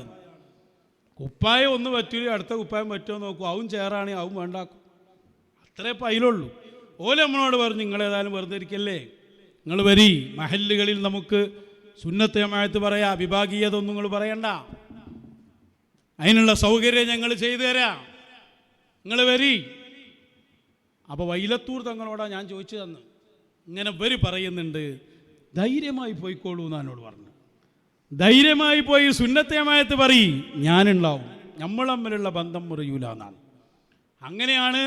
കുപ്പായം ഒന്ന് പറ്റില്ല, അടുത്ത കുപ്പായം പറ്റുമോ നോക്കും. ആവും ചേറാണെങ്കിൽ ആവും വേണ്ടാക്കും. അത്രേ പൈലുള്ളൂ. ഓല നമ്മളോട് പറഞ്ഞു, നിങ്ങളേതായാലും വെറുതെ ഇരിക്കല്ലേ, നിങ്ങൾ വരി, മഹല്ലുകളിൽ നമുക്ക് സുന്നത്ത് ജമാഅത്ത് പറയാം, വിഭാഗീയത ഒന്നും നിങ്ങൾ പറയണ്ട, അതിനുള്ള സൗകര്യം ഞങ്ങൾ ചെയ്തു തരാം, നിങ്ങൾ വരി. അപ്പോൾ വൈലത്തൂർ തങ്ങളോടാണ് ഞാൻ ചോദിച്ചു തന്നു. ഇങ്ങനെ ഇവര് പറയുന്നുണ്ട്, ധൈര്യമായി പോയിക്കോളൂ എന്നോട് പറഞ്ഞു. ധൈര്യമായി പോയി സുന്നത്ത് ജമാഅത്ത് പറയും, ഞാനുണ്ടാവും, നമ്മൾ തമ്മിലുള്ള ബന്ധം മുറിയൂല എന്നാണ്. അങ്ങനെയാണ്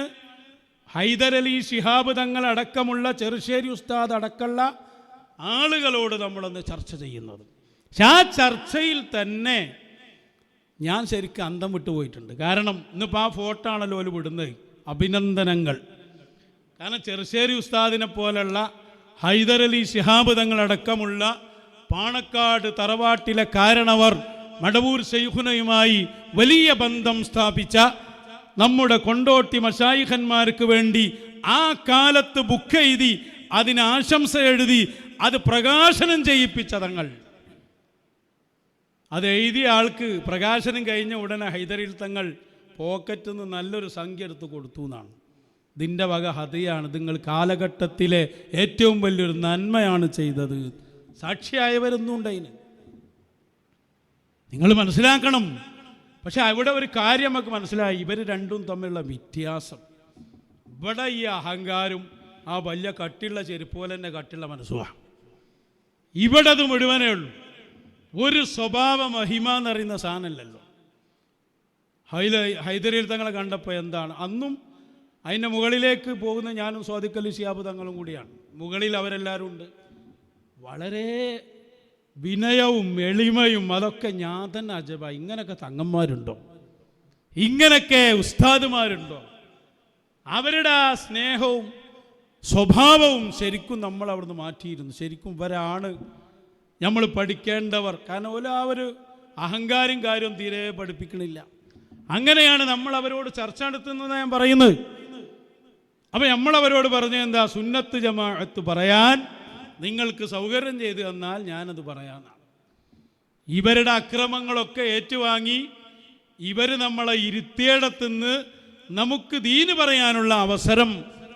ഹൈദരലി ശിഹാബ് തങ്ങൾ അടക്കമുള്ള ചെറുശ്ശേരി ഉസ്താദ് അടക്കമുള്ള ആളുകളോട് നമ്മളൊന്ന് ചർച്ച ചെയ്യുന്നത്. പക്ഷെ ആ ചർച്ചയിൽ തന്നെ ഞാൻ ശരിക്കും അന്തം വിട്ടു പോയിട്ടുണ്ട്. കാരണം ഇന്നിപ്പോൾ ആ ഫോട്ടോ ആണല്ലോ അവർ വിടുന്നത്. അഭിനന്ദനങ്ങൾ. കാരണം ചെറുശ്ശേരി ഉസ്താദിനെ പോലുള്ള ഹൈദരലി ശിഹാബ് തങ്ങളടക്കമുള്ള പാണക്കാട് തറവാട്ടിലെ കാരണവർ മടവൂർ ശൈഖുനയുമായി വലിയ ബന്ധം സ്ഥാപിച്ച നമ്മുടെ കൊണ്ടോട്ടി മശായിഖന്മാർക്ക് വേണ്ടി ആ കാലത്ത് ബുക്ക് എഴുതി അതിന് ആശംസ എഴുതി അത് പ്രകാശനം ചെയ്യിപ്പിച്ച തങ്ങൾ. അത് എഴുതിയ ആൾക്ക് പ്രകാശനം കഴിഞ്ഞ ഉടനെ ഹൈദരിൽ തങ്ങൾ പോക്കറ്റിൽ നിന്ന് നല്ലൊരു സംഖ്യ എടുത്ത് കൊടുത്തു എന്നാണ്. ഇതിൻ്റെ വക ഹദിയാണ്, നിങ്ങൾ കാലഘട്ടത്തിലെ ഏറ്റവും വലിയൊരു നന്മയാണ് ചെയ്തത്. സാക്ഷിയായവരൊന്നും ഉണ്ടായിന്, നിങ്ങൾ മനസ്സിലാക്കണം. പക്ഷെ അവിടെ ഒരു കാര്യം നമുക്ക് മനസ്സിലായി, ഇവർ രണ്ടും തമ്മിലുള്ള വ്യത്യാസം. ഇവിടെ ഈ അഹങ്കാരം ആ വലിയ കട്ടിയുള്ള ചെരുപ്പ് പോലെ തന്നെ കട്ടിയുള്ള മനസ്സുമാണ്. ഇവിടെ അത് മുഴുവനേ ഉള്ളൂ. ഒരു സ്വഭാവ മഹിമ എന്നറിയുന്ന സാധനമല്ലല്ലോ. ഹൈദരിൽ തങ്ങളെ കണ്ടപ്പോൾ എന്താണ്, അന്നും അതിൻ്റെ മുകളിലേക്ക് പോകുന്ന ഞാനും സ്വാദിഖലി ശിഹാബ് തങ്ങളും കൂടിയാണ്. മുകളിൽ അവരെല്ലാവരും ഉണ്ട്. വളരെ വിനയവും എളിമയും അതൊക്കെ ഞാൻ തന്നെ അജബ. ഇങ്ങനൊക്കെ തങ്ങന്മാരുണ്ടോ? ഇങ്ങനൊക്കെ ഉസ്താദുമാരുണ്ടോ? അവരുടെ ആ സ്നേഹവും സ്വഭാവവും ശരിക്കും നമ്മൾ അവിടുന്ന് മാറ്റിയിരുന്നു. ശരിക്കും ഇവരാണ് നമ്മൾ പഠിക്കേണ്ടവർ. കാരണം ആ ഒരു അഹങ്കാരം കാര്യം തീരെ പഠിപ്പിക്കണില്ല. അങ്ങനെയാണ് നമ്മൾ അവരോട് ചർച്ച നടത്തുന്നത് ഞാൻ പറയുന്നത്. അപ്പം നമ്മളവരോട് പറഞ്ഞ എന്താ, സുന്നത്ത് ജമാഅത്ത് പറയാൻ നിങ്ങൾക്ക് സൗകര്യം ചെയ്തു തന്നാൽ ഞാനത് പറയാനാണ്. ഇവരുടെ അക്രമങ്ങളൊക്കെ ഏറ്റുവാങ്ങി ഇവർ നമ്മളെ ഇരുത്തിയിടത്തുനിന്ന് നമുക്ക് ദീന് പറയാനുള്ള അവസരം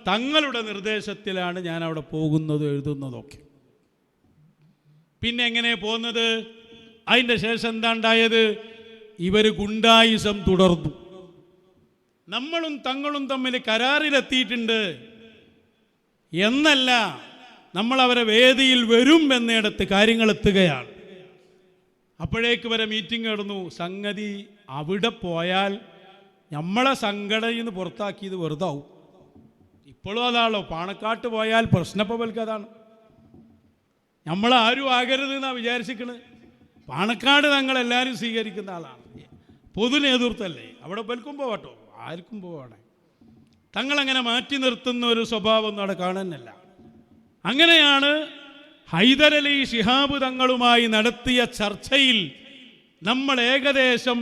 തങ്ങളുടെ നിർദ്ദേശത്തിലാണ് ഞാൻ അവിടെ പോകുന്നത്, എഴുതുന്നതൊക്കെ. പിന്നെ എങ്ങനെ പോകുന്നത്? അതിൻ്റെ ശേഷം എന്താ ഉണ്ടായത്? ഇവർ ഗുണ്ടായിസം തുടർന്നു. നമ്മളും തങ്ങളും തമ്മിൽ കരാറിലെത്തിയിട്ടുണ്ട് എന്നല്ല, നമ്മൾ അവരെ വേദിയിൽ വരും എന്നിടത്ത് കാര്യങ്ങൾ എത്തുകയാണ്. അപ്പോഴേക്ക് വരെ മീറ്റിംഗ് നടന്നു. സംഗതി അവിടെ പോയാൽ നമ്മളെ സംഘടനയിൽ നിന്ന് പുറത്താക്കിയത് വെറുതെ ആവും. ഇപ്പോഴും അതാണല്ലോ, പാണക്കാട്ട് പോയാൽ പ്രശ്നപ്പവൽക്ക് അതാണ്. നമ്മളാരും ആകരുത് എന്നാണ് വിചാരിച്ചിരിക്കുന്നത്. പാണക്കാട് തങ്ങളെല്ലാവരും സ്വീകരിക്കുന്ന ആളാണ്, പൊതു നേതൃത്വമല്ലേ. അവിടെ പൽക്കും പോകട്ടോ, ആർക്കും പോവാണേ. തങ്ങളങ്ങനെ മാറ്റി നിർത്തുന്ന ഒരു സ്വഭാവം അവിടെ കാണുന്നില്ല. അങ്ങനെയാണ് ഹൈദരലി ശിഹാബ് തങ്ങളുമായി നടത്തിയ ചർച്ചയിൽ നമ്മൾ ഏകദേശം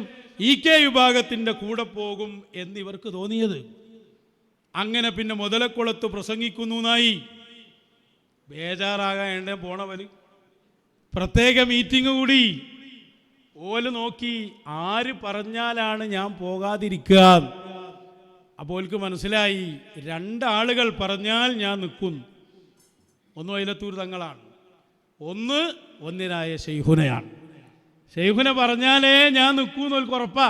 EK വിഭാഗത്തിൻ്റെ കൂടെ പോകും എന്നിവർക്ക് തോന്നിയത്. അങ്ങനെ പിന്നെ മുതലക്കുളത്ത് പ്രസംഗിക്കുന്നു എന്നായി. ബേജാറാകാൻ പോണവര് പ്രത്യേക മീറ്റിംഗ് കൂടി. ഓല് നോക്കി ആര് പറഞ്ഞാലാണ് ഞാൻ പോകാതിരിക്കുക. അപ്പോൾ ഓൽക്ക് മനസ്സിലായി, രണ്ടാളുകൾ പറഞ്ഞാൽ ഞാൻ നിൽക്കുന്നു. ഒന്ന് വൈലത്തൂർ തങ്ങളാണ്, ഒന്നിനായ ശൈഖുനയാണ്. ശൈഖുന പറഞ്ഞാലേ ഞാൻ നിൽക്കൂന്ന് ഓൽക്ക് ഉറപ്പാ.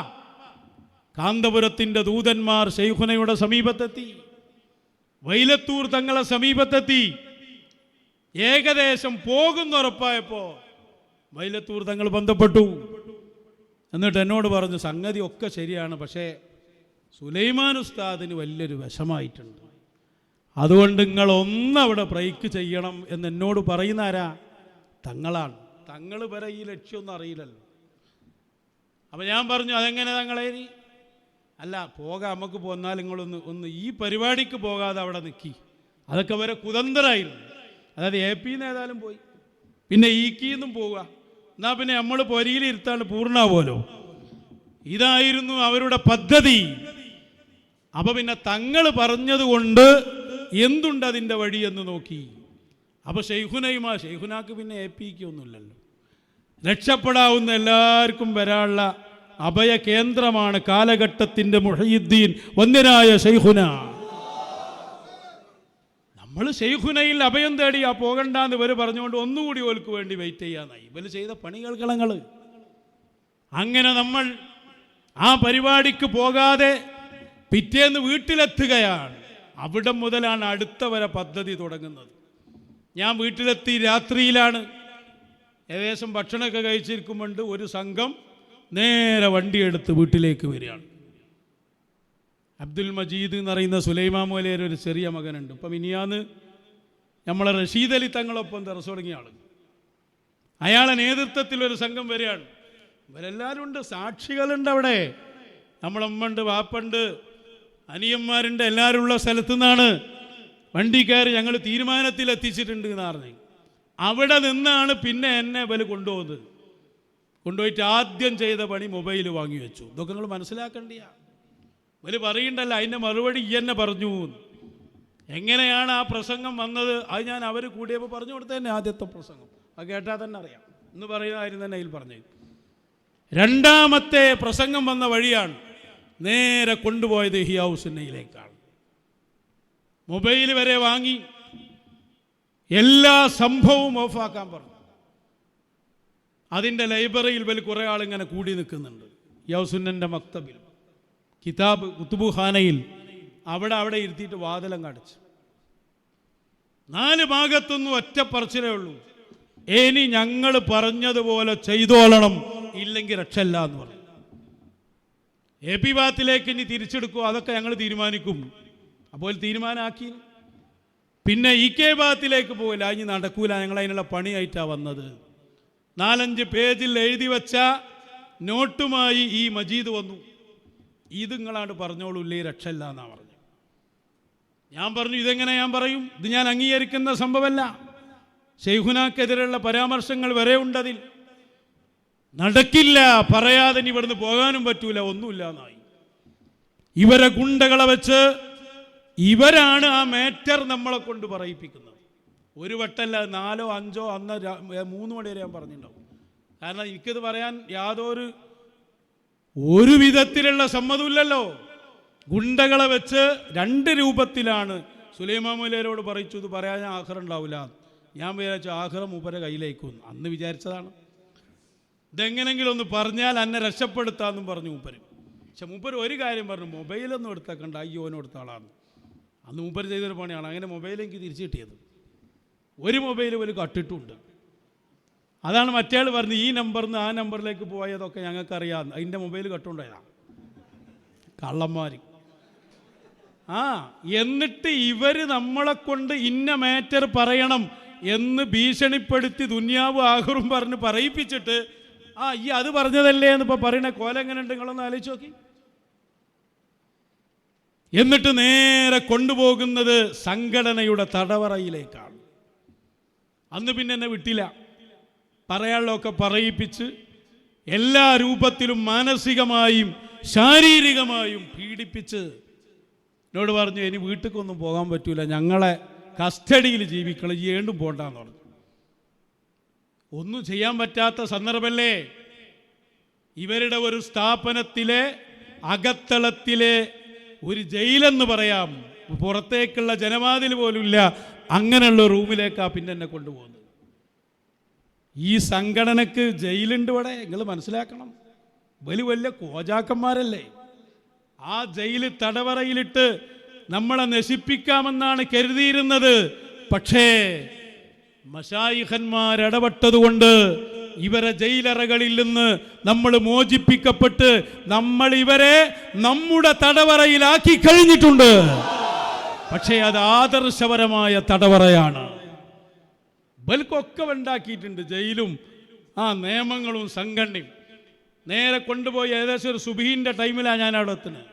കാന്തപുരത്തിൻ്റെ ദൂതന്മാർ ശൈഖുനയുടെ സമീപത്തെത്തി, വൈലത്തൂർ തങ്ങളെ സമീപത്തെത്തി. ഏകദേശം പോകുന്നുറപ്പായപ്പോൾ വൈലത്തൂർ തങ്ങൾ ബന്ധപ്പെട്ടു. എന്നിട്ട് എന്നോട് പറഞ്ഞു, സംഗതി ഒക്കെ ശരിയാണ്, പക്ഷേ സുലൈമാൻ ഉസ്താദിന് വലിയൊരു വിഷമായിട്ടുണ്ട്, അതുകൊണ്ട് നിങ്ങൾ ഒന്നവിടെ ബ്രേക്ക് ചെയ്യണം എന്ന് എന്നോട് പറയുന്ന ആരാ? തങ്ങളാണ്. തങ്ങൾ വരെ ഈ ലക്ഷ്യമൊന്നും അറിയില്ലല്ലോ. അപ്പോൾ ഞാൻ പറഞ്ഞു അതെങ്ങനെ തങ്ങളെ അല്ല പോകാം, നമുക്ക് പോന്നാൽ നിങ്ങളൊന്ന് ഈ പരിപാടിക്ക് പോകാതെ അവിടെ നിൽക്കി. അതൊക്കെ വരെ കുതന്ത്രമായിരുന്നു. അതായത് AP ഏതായാലും പോയി, പിന്നെ ഈക്കിന്നും പോവുക, എന്നാൽ പിന്നെ നമ്മൾ പൊരിയിലിരുത്താണ്ട് പൂർണ്ണമാവുമല്ലോ. ഇതായിരുന്നു അവരുടെ പദ്ധതി. അപ്പോൾ പിന്നെ തങ്ങൾ പറഞ്ഞതുകൊണ്ട് എന്തുണ്ട് അതിൻ്റെ വഴിയെന്ന് നോക്കി. അപ്പോൾ ഷെയ്ഖുനാക്ക് പിന്നെ AP ഒന്നുമില്ലല്ലോ. രക്ഷപ്പെടാവുന്ന എല്ലാവർക്കും വരാനുള്ള അഭയ കേന്ദ്രമാണ് കാലഘട്ടത്തിൻ്റെ മുഹയ്യിദ്ദീൻ വന്ദ്യനായ ഷെയ്ഖുന. നമ്മൾ ഷെയ്ഖുനയിൽ അഭയം തേടി പോകണ്ടെന്ന് ഇവർ പറഞ്ഞുകൊണ്ട് ഒന്നുകൂടി ഓൽക്ക് വേണ്ടി വെയിറ്റ് ചെയ്യാനായി. ഇവർ ചെയ്ത പണികൾക്കളങ്ങൾ. അങ്ങനെ നമ്മൾ ആ പരിപാടിക്ക് പോകാതെ പിറ്റേന്ന് വീട്ടിലെത്തുകയാണ്. അവിടെ മുതലാണ് അടുത്ത വരെ പദ്ധതി തുടങ്ങുന്നത്. ഞാൻ വീട്ടിലെത്തി രാത്രിയിലാണ്. ഏകദേശം ഭക്ഷണമൊക്കെ കഴിച്ചിരിക്കുമ്പോണ്ട് ഒരു സംഘം നേരെ വണ്ടിയെടുത്ത് വീട്ടിലേക്ക് വരികയാണ്. അബ്ദുൽ മജീദ് എന്ന് പറയുന്ന സുലൈമാൻ മൗലവിയുടെ ഒരു ചെറിയ മകനുണ്ട്. ഇപ്പം ഇനിയാന്ന് നമ്മളെ റഷീദ് അലി തങ്ങളൊപ്പം ദർസ് തുടങ്ങിയ ആൾ. അയാളെ നേതൃത്വത്തിൽ ഒരു സംഘം വരികയാണ്. ഇവരെല്ലാവരും ഉണ്ട്, സാക്ഷികളുണ്ട് അവിടെ. നമ്മളമ്മണ്ട്, വാപ്പുണ്ട്, അനിയന്മാരുണ്ട്, എല്ലാവരും ഉള്ള സ്ഥലത്തു നിന്നാണ് വണ്ടി കയറി ഞങ്ങൾ തീരുമാനത്തിൽ എത്തിച്ചിട്ടുണ്ട് എന്ന് പറഞ്ഞു. അവിടെ നിന്നാണ് പിന്നെ എന്നെ ഇവർ കൊണ്ടുപോയിട്ട് ആദ്യം ചെയ്ത പണി മൊബൈൽ വാങ്ങി വെച്ചു. ഇതൊക്കെ നിങ്ങൾ മനസ്സിലാക്കേണ്ടിയാ. ഇവർ പറയണ്ടല്ല അതിൻ്റെ മറുപടി ഈ എന്നെ പറഞ്ഞു. എങ്ങനെയാണ് ആ പ്രസംഗം വന്നത് അത് ഞാൻ അവർ കൂടിയപ്പോൾ പറഞ്ഞു കൊടുത്ത തന്നെ ആദ്യത്തെ പ്രസംഗം. അത് കേട്ടാൽ തന്നെ അറിയാം. എന്ന് പറയുന്നതായിരുന്നു തന്നെ അതിൽ പറഞ്ഞത്. രണ്ടാമത്തെ പ്രസംഗം വന്ന വഴിയാണ് നേരെ കൊണ്ടുപോയത് ഹിയാവുസുന്നയിലേക്കാണ്. മൊബൈൽ വരെ വാങ്ങി എല്ലാ സംഭവവും ഓഫാക്കാൻ പറഞ്ഞു. അതിൻ്റെ ലൈബ്രറിയിൽ വലിയ കുറേ ആളിങ്ങനെ കൂടി നിൽക്കുന്നുണ്ട്. ഹിയാവുസുന്നൻ്റെ മക്തബിൽ, കിതാബ് കുത്തുബുഖാനയിൽ അവിടെ ഇരുത്തിയിട്ട് വാതിലം കടച്ചു. 4 ഭാഗത്തൊന്നും ഒറ്റപ്പറച്ചിലേ ഉള്ളൂ. ഇനി ഞങ്ങൾ പറഞ്ഞതുപോലെ ചെയ്തോളണം, ഇല്ലെങ്കിൽ രക്ഷയില്ല എന്ന് പറഞ്ഞു. AP ഭാഗത്തിലേക്ക് ഇനി തിരിച്ചെടുക്കുമോ അതൊക്കെ ഞങ്ങൾ തീരുമാനിക്കും. അപ്പോൾ തീരുമാനമാക്കി. പിന്നെ EK ഭാഗത്തിലേക്ക് പോകില്ല, ഇനി നടക്കൂല, ഞങ്ങൾ അതിനുള്ള പണിയായിട്ടാണ് വന്നത്. 4-5 പേജിൽ എഴുതി വെച്ച നോട്ടുമായി ഈ മജീദ് വന്നു. ഇത് നിങ്ങളാണ്ട് പറഞ്ഞോളൂ, ഇല്ലേ രക്ഷയില്ല എന്നാണ് പറഞ്ഞു. ഞാൻ പറഞ്ഞു ഇതെങ്ങനെ ഞാൻ പറയും, ഇത് ഞാൻ അംഗീകരിക്കുന്ന സംഭവമല്ല. ഷെയ്ഖുനാക്കെതിരെയുള്ള പരാമർശങ്ങൾ വരെ ഉണ്ടതിൽ. നടക്കില്ല, പറയാതെ ഇനി ഇവിടുന്ന് പോകാനും പറ്റൂല, ഒന്നുമില്ല എന്നായി. ഇവരെ ഗുണ്ടകളെ വെച്ച് ഇവരാണ് ആ മാറ്റർ നമ്മളെ കൊണ്ട് പറയിപ്പിക്കുന്നത്. ഒരു വട്ടല്ല 4 5 അന്ന് 3 മണി വരെ ഞാൻ പറഞ്ഞിട്ടുണ്ടാവും. കാരണം എനിക്കിത് പറയാൻ ഒരു വിധത്തിലുള്ള സമ്മതമില്ലല്ലോ. ഗുണ്ടകളെ വെച്ച് 2 രൂപത്തിലാണ് സുലൈമാൻ മൗലവിയോട് പറയിച്ചു. ഇത് പറയാൻ ഞാൻ ആഖിറ ഉണ്ടാവില്ല. ഞാൻ വിചാരിച്ചു ആഖിറ മൂപ്പരെ കയ്യിലേക്കും അന്ന് വിചാരിച്ചതാണ്. ഇതെങ്ങനെങ്കിലും ഒന്ന് പറഞ്ഞാൽ എന്നെ രക്ഷപ്പെടുത്താമെന്നും പറഞ്ഞു മൂപ്പര്. പക്ഷെ മൂപ്പര് ഒരു കാര്യം പറഞ്ഞു, മൊബൈലൊന്നും എടുത്തേക്കണ്ട, അയ്യോനും എടുത്ത ആളാണ്. അന്ന് മൂപ്പര് ചെയ്തൊരു പണിയാണ്. അങ്ങനെ മൊബൈൽ എനിക്ക് തിരിച്ചു കിട്ടിയത്. ഒരു മൊബൈൽ ഒരു കട്ടിട്ടുണ്ട്. അതാണ് മറ്റേ ആൾ പറഞ്ഞത് ഈ നമ്പറിൽ നിന്ന് ആ നമ്പറിലേക്ക് പോയതൊക്കെ ഞങ്ങൾക്കറിയാം, അതിൻ്റെ മൊബൈൽ കട്ടുണ്ടായതാണ് കള്ളന്മാർ. എന്നിട്ട് ഇവർ നമ്മളെ കൊണ്ട് ഇന്ന മാറ്റർ പറയണം എന്ന് ഭീഷണിപ്പെടുത്തി ദുനിയാവ് ആഹുറും പറഞ്ഞ് പറയിപ്പിച്ചിട്ട് ഈ അത് പറഞ്ഞതല്ലേ എന്ന് ഇപ്പം പറയണ കോലം എങ്ങനെയുണ്ട് നിങ്ങളൊന്ന് ആലോചിച്ച് നോക്കി. എന്നിട്ട് നേരെ കൊണ്ടുപോകുന്നത് സംഘടനയുടെ തടവറയിലേക്കാണ്. അന്ന് പിന്നെ എന്നെ വിട്ടില്ല. പറയാനുള്ളതൊക്കെ പറയിപ്പിച്ച് എല്ലാ രൂപത്തിലും മാനസികമായും ശാരീരികമായും പീഡിപ്പിച്ച് എന്നോട് പറഞ്ഞു ഇനി വീട്ടിലേക്കൊന്നും പോകാൻ പറ്റൂല, ഞങ്ങളെ കസ്റ്റഡിയിൽ ജീവിക്കണം, ഏണ്ടും പോകണ്ടെന്ന് പറഞ്ഞു. ഒന്നും ചെയ്യാൻ പറ്റാത്ത സന്ദർഭമല്ലേ. ഇവരുടെ ഒരു സ്ഥാപനത്തിലെ അകത്തളത്തിലെ ഒരു ജയിലെന്ന് പറയാം, പുറത്തേക്കുള്ള ജനവാതിൽ പോലുമില്ല, അങ്ങനെയുള്ള റൂമിലേക്കാണ് പിന്നെ എന്നെ കൊണ്ടുപോകുന്നത്. ഈ സംഘടനക്ക് ജയിലുണ്ട് ഇവിടെ, നിങ്ങൾ മനസ്സിലാക്കണം. വലിയ കോജാക്കന്മാരല്ലേ. ആ ജയിൽ തടവറയിലിട്ട് നമ്മളെ നശിപ്പിക്കാമെന്നാണ് കരുതിയിരുന്നത്. പക്ഷേ മശായിഖന്മാരിടപെട്ടതുകൊണ്ട് ഇവരെ ജയിലറകളിൽ നിന്ന് നമ്മൾ മോചിപ്പിക്കപ്പെട്ട് നമ്മൾ ഇവരെ നമ്മുടെ തടവറയിലാക്കി കഴിഞ്ഞിട്ടുണ്ട്. പക്ഷേ അത് ആദർശപരമായ തടവറയാണ്. ബൽക്കൊക്കെ ഉണ്ടാക്കിയിട്ടുണ്ട് ജയിലും ആ നിയമങ്ങളും സംഘടനയും. നേരെ കൊണ്ടുപോയി ഏകദേശം ഒരു സുബീൻ്റെ ടൈമിലാണ് ഞാൻ അവിടെ എത്തുന്നത്.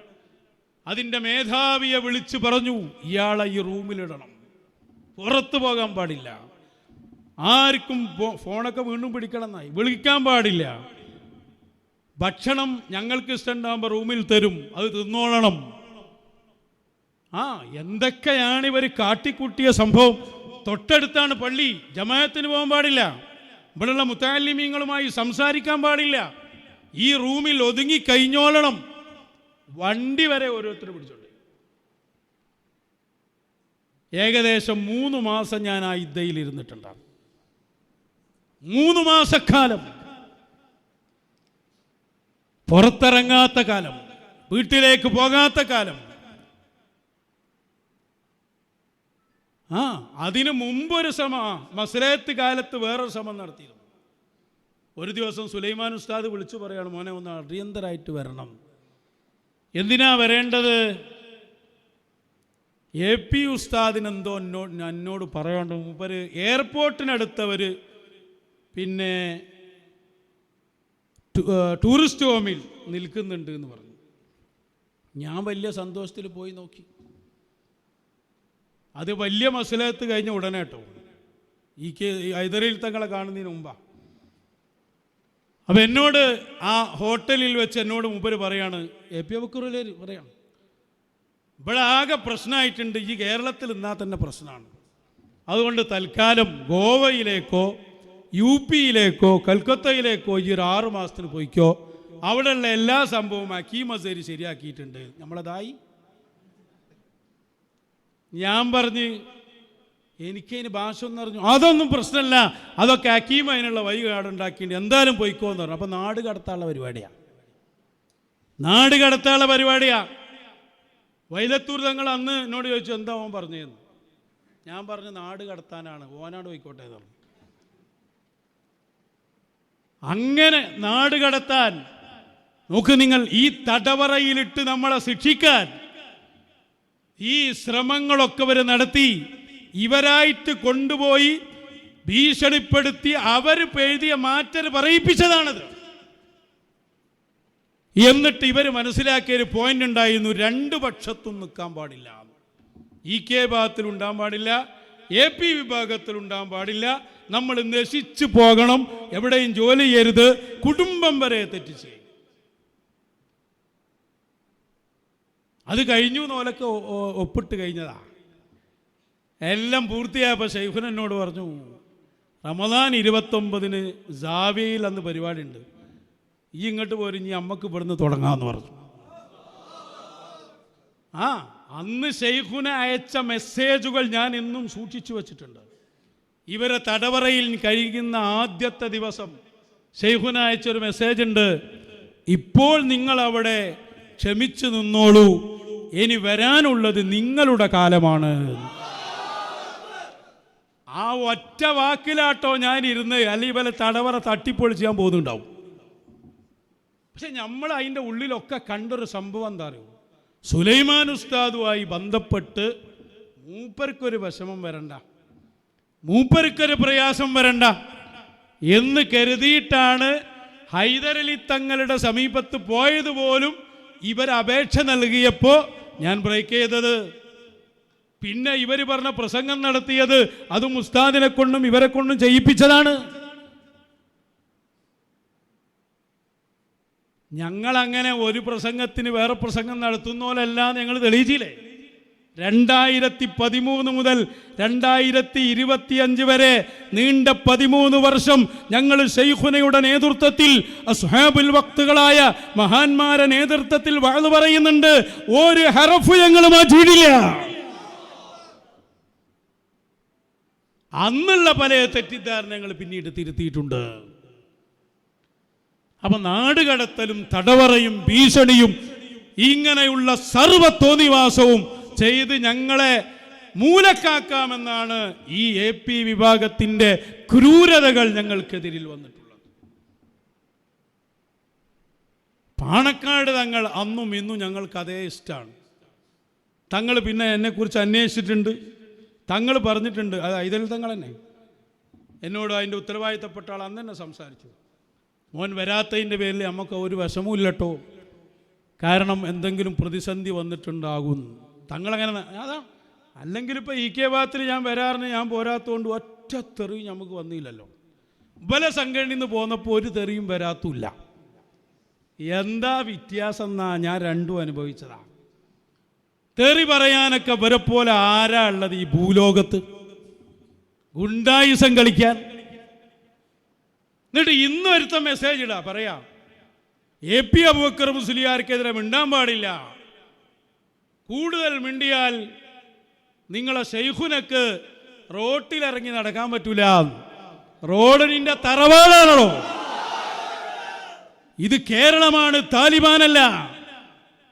അതിൻ്റെ മേധാവിയെ വിളിച്ച് പറഞ്ഞു, ഇയാളെ ഈ റൂമിലിടണം, പുറത്തു പോകാൻ പാടില്ല, ആർക്കും ഫോണൊക്കെ വീണ്ടും പിടിക്കണം എന്നായി, വിളിക്കാൻ പാടില്ല, ഭക്ഷണം ഞങ്ങൾക്ക് ഇഷ്ടമുണ്ടാകുമ്പോൾ റൂമിൽ തരും, അത് തിന്നോളണം. എന്തൊക്കെയാണ് ഇവർ കാട്ടിക്കൂട്ടിയ സംഭവം. തൊട്ടടുത്താണ് പള്ളി, ജമാഅത്തിന് പോകാൻ പാടില്ല, ഇവിടെയുള്ള മുത്തഅല്ലിമീങ്ങളുമായി സംസാരിക്കാൻ പാടില്ല, ഈ റൂമിൽ ഒതുങ്ങി കഴിഞ്ഞോളണം. വണ്ടി വരെ ഓരോരുത്തർ പിടിച്ചോണ്ട്. ഏകദേശം 3 മാസം ഞാൻ ആ ഇദ്ദയിൽ ഇരുന്നിട്ടുണ്ടാകും. 3 മാസക്കാലം പുറത്തിറങ്ങാത്ത കാലം, വീട്ടിലേക്ക് പോകാത്ത കാലം. അതിനു മുമ്പൊരു മസ്ലഹത്ത് കാലത്ത് വേറൊരു ശ്രമം നടത്തിയിരുന്നു. ഒരു ദിവസം സുലൈമാൻ ഉസ്താദ് വിളിച്ചു പറയാണ്, മോനെ ഒന്ന് അടിയന്തരമായിട്ട് വരണം. എന്തിനാ വരേണ്ടത്? AP ഉസ്താദിനെന്തോ എന്നോട് പറയാണ്ട്, മൂപ്പര് എയർപോർട്ടിനടുത്തവർ പിന്നെ ടൂറിസ്റ്റ് ഹോമിൽ നിൽക്കുന്നുണ്ട് എന്ന് പറഞ്ഞു. ഞാൻ വലിയ സന്തോഷത്തിൽ പോയി നോക്കി. അത് വലിയ മസ്ലഹത്ത് കഴിഞ്ഞ ഉടനെ കേട്ടോ, ഹൈദരലി തങ്ങളെ കാണുന്നതിന് മുമ്പാണ്. അപ്പം എന്നോട് ആ ഹോട്ടലിൽ വെച്ച് എന്നോട് മൂപ്പര് പറയാണ്, AP അബൂബക്കർ പറയാണ്, ഇവിടെ ആകെ പ്രശ്നമായിട്ടുണ്ട്, ഈ കേരളത്തിൽ നിന്നാൽ തന്നെ പ്രശ്നമാണ്, അതുകൊണ്ട് തൽക്കാലം ഗോവയിലേക്കോ UP-യിലേക്കോ കൽക്കത്തയിലേക്കോ ഈ ഒരു 6 മാസത്തിന് പോയിക്കോ, അവിടെയുള്ള എല്ലാ സംഭവവും ഹക്കീം അസ്ഹരി ശരിയാക്കിയിട്ടുണ്ട്, നമ്മളതായി. ഞാൻ പറഞ്ഞ് എനിക്കതിന് ഭാഷ ഒന്നും അറിഞ്ഞു, അതൊന്നും പ്രശ്നമല്ല, അതൊക്കെ ഹക്കീം അതിനുള്ള വഴി കാടുണ്ടാക്കിയിട്ട് എന്തായാലും പോയിക്കോ എന്ന് പറഞ്ഞു. അപ്പം നാട് കടത്താനുള്ള പരിപാടിയാണ്, നാട് കടത്താനുള്ള പരിപാടിയാണ്. വൈലത്തൂർ തങ്ങൾ അന്ന് എന്നോട് ചോദിച്ചു എന്താ ഓൻ പറഞ്ഞതെന്ന്. ഞാൻ പറഞ്ഞു നാട് കടത്താനാണ്, ഓനാട് പോയിക്കോട്ടെ എന്ന് പറഞ്ഞു. അങ്ങനെ നാട് കടത്താൻ നോക്ക് നിങ്ങൾ, ഈ തടവറയിലിട്ട് നമ്മളെ ശിക്ഷിക്കാൻ ഈ ശ്രമങ്ങളൊക്കെ ഇവർ നടത്തി, ഇവരായിട്ട് കൊണ്ടുപോയി ഭീഷണിപ്പെടുത്തി അവർ എഴുതിയ മാറ്റർ പറയിപ്പിച്ചതാണത്. എന്നിട്ട് ഇവർ മനസ്സിലാക്കിയൊരു പോയിന്റ് ഉണ്ടായിരുന്നു, 2 പക്ഷത്തും നിൽക്കാൻ പാടില്ല. EK വിഭാഗത്തിൽ ഉണ്ടാകാൻ പാടില്ല, AP വിഭാഗത്തിൽ ഉണ്ടാകാൻ പാടില്ല, നമ്മൾ നശിച്ചു പോകണം, എവിടെയും ജോലി ചെയ്യരുത്, കുടുംബം വരെ തെറ്റിച്ച്. അത് കഴിഞ്ഞു എന്നോലൊക്കെ ഒപ്പിട്ട് കഴിഞ്ഞതാ. എല്ലാം പൂർത്തിയായപ്പോൾ ശൈഖുന എന്നോട് പറഞ്ഞു, റമദാൻ 29-ന് സാവിയയിൽ അന്ന് പരിപാടി ഉണ്ട്, ഈ ഇങ്ങോട്ട് പോരും, ഇനി അമ്മക്ക് ഇവിടുന്ന് തുടങ്ങാമെന്ന് പറഞ്ഞു. അന്ന് ശൈഖുന അയച്ച മെസ്സേജുകൾ ഞാൻ എന്നും സൂക്ഷിച്ചു വച്ചിട്ടുണ്ട്. ഇവരെ തടവറയിൽ കഴിയുന്ന ആദ്യത്തെ ദിവസം ശൈഖുന അയച്ചൊരു മെസ്സേജ് ഉണ്ട്, ഇപ്പോൾ നിങ്ങൾ അവിടെ ക്ഷമിച്ചു നിന്നോളൂ, ഇനി വരാനുള്ളത് നിങ്ങളുടെ കാലമാണ്. ആ ഒറ്റ വാക്കിലാട്ടോ ഞാൻ ഇരുന്ന്, അല്ലെങ്കിൽ ഇവരെ തടവറ തട്ടിപ്പൊളിച്ച് ഞാൻ പോകുന്നുണ്ടാവും. പക്ഷെ നമ്മൾ അതിൻ്റെ ഉള്ളിലൊക്കെ കണ്ടൊരു സംഭവം എന്താ അറിയോ, സുലൈമാൻ ഉസ്താദുമായി ബന്ധപ്പെട്ട് മൂപ്പർക്കൊരു വിഷമം വരണ്ട, മൂപ്പർക്കൊരു പ്രയാസം വരണ്ട എന്ന് കരുതിയിട്ടാണ് ഹൈദരലി തങ്ങളുടെ സമീപത്ത് പോയതുപോലും ഇവർ അപേക്ഷ നൽകിയപ്പോൾ ഞാൻ ബ്രേക്ക് ചെയ്തത്. പിന്നെ ഇവർ പറഞ്ഞ പ്രസംഗം നടത്തിയത് അതും ഉസ്താദിനെ കൊണ്ടും ഇവരെ കൊണ്ടും ചെയ്യിപ്പിച്ചതാണ്. ഞങ്ങളങ്ങനെ ഒരു പ്രസംഗത്തിന് വേറെ പ്രസംഗം നടത്തുന്നോലല്ല ഞങ്ങൾ തെളിയിച്ചില്ലേ. 2013 മുതൽ 2025 വരെ നീണ്ട 13 വർഷം ഞങ്ങൾ ശൈഖുനയുടെ നേതൃത്വത്തിൽ അസ്ഹാബുൽ വക്തുകളായ മഹാന്മാരെ നേതൃത്വത്തിൽ വഅദ് പറയുന്നുണ്ട്. ഒരു ഹറഫ് ഞങ്ങൾ മാറ്റിയിട്ടില്ല. അന്നുള്ള പല തെറ്റിദ്ധാരണകൾ പിന്നീട് തിരുത്തിയിട്ടുണ്ട്. അപ്പൊ നാടുകടത്തലും തടവറയും ഭീഷണിയും ഇങ്ങനെയുള്ള സർവ്വ തോന്നിവാസവും ചെയ്ത് ഞങ്ങളെ മൂലക്കാക്കാമെന്നാണ് ഈ AP വിഭാഗത്തിന്റെ ക്രൂരതകൾ ഞങ്ങൾക്കെതിരിൽ വന്നിട്ടുള്ളത്. പാണക്കാട് തങ്ങൾ അന്നും ഇന്നും ഞങ്ങൾക്ക് അതേ ഇഷ്ടമാണ്. തങ്ങൾ പിന്നെ എന്നെക്കുറിച്ച് അന്വേഷിച്ചിട്ടുണ്ട്. തങ്ങൾ പറഞ്ഞിട്ടുണ്ട്, അത് ഹൈദരലി തങ്ങൾ തന്നെ എന്നോട് അതിൻ്റെ ഉത്തരവാദിത്തപ്പെട്ട ആൾ അന്ന് തന്നെ സംസാരിച്ചു. മോൻ വരാത്തതിൻ്റെ പേരിൽ നമുക്ക് ഒരു വിഷമവും ഇല്ലട്ടോ, കാരണം എന്തെങ്കിലും പ്രതിസന്ധി വന്നിട്ടുണ്ടാകും. തങ്ങളങ്ങനെ അതാ. അല്ലെങ്കിൽ ഇപ്പോൾ EK ഭാഗത്തിൽ ഞാൻ വരാറിന് ഞാൻ പോരാത്തതുകൊണ്ട് ഒറ്റ തെറിയും നമുക്ക് വന്നില്ലല്ലോ. ബല സംഘടനയിൽ നിന്ന് പോന്നപ്പോൾ ഒരു തെറിയും വരാത്തില്ല. എന്താ വ്യത്യാസം എന്നാ ഞാൻ രണ്ടും അനുഭവിച്ചതാ. തെറി പറയാനൊക്കെ ഇവരെ പോലെ ആരാ ഉള്ളത് ഈ ഭൂലോകത്ത്? ഗുണ്ടായുസം കളിക്കാൻ. എന്നിട്ട് ഇന്ന് ഒരുത്ത മെസ്സേജ് ഇടാ, പറയാ AP അബൂബക്കർ മുസ്ലിയാർക്കെതിരെ മിണ്ടാൻ പാടില്ല, കൂടുതൽ മിണ്ടിയാൽ നിങ്ങളെ ശൈഖുനക്ക് റോട്ടിലിറങ്ങി നടക്കാൻ പറ്റൂല. റോഡിന്റെ തറവാടാണോ ഇത്? കേരളമാണ്, താലിബാനല്ല.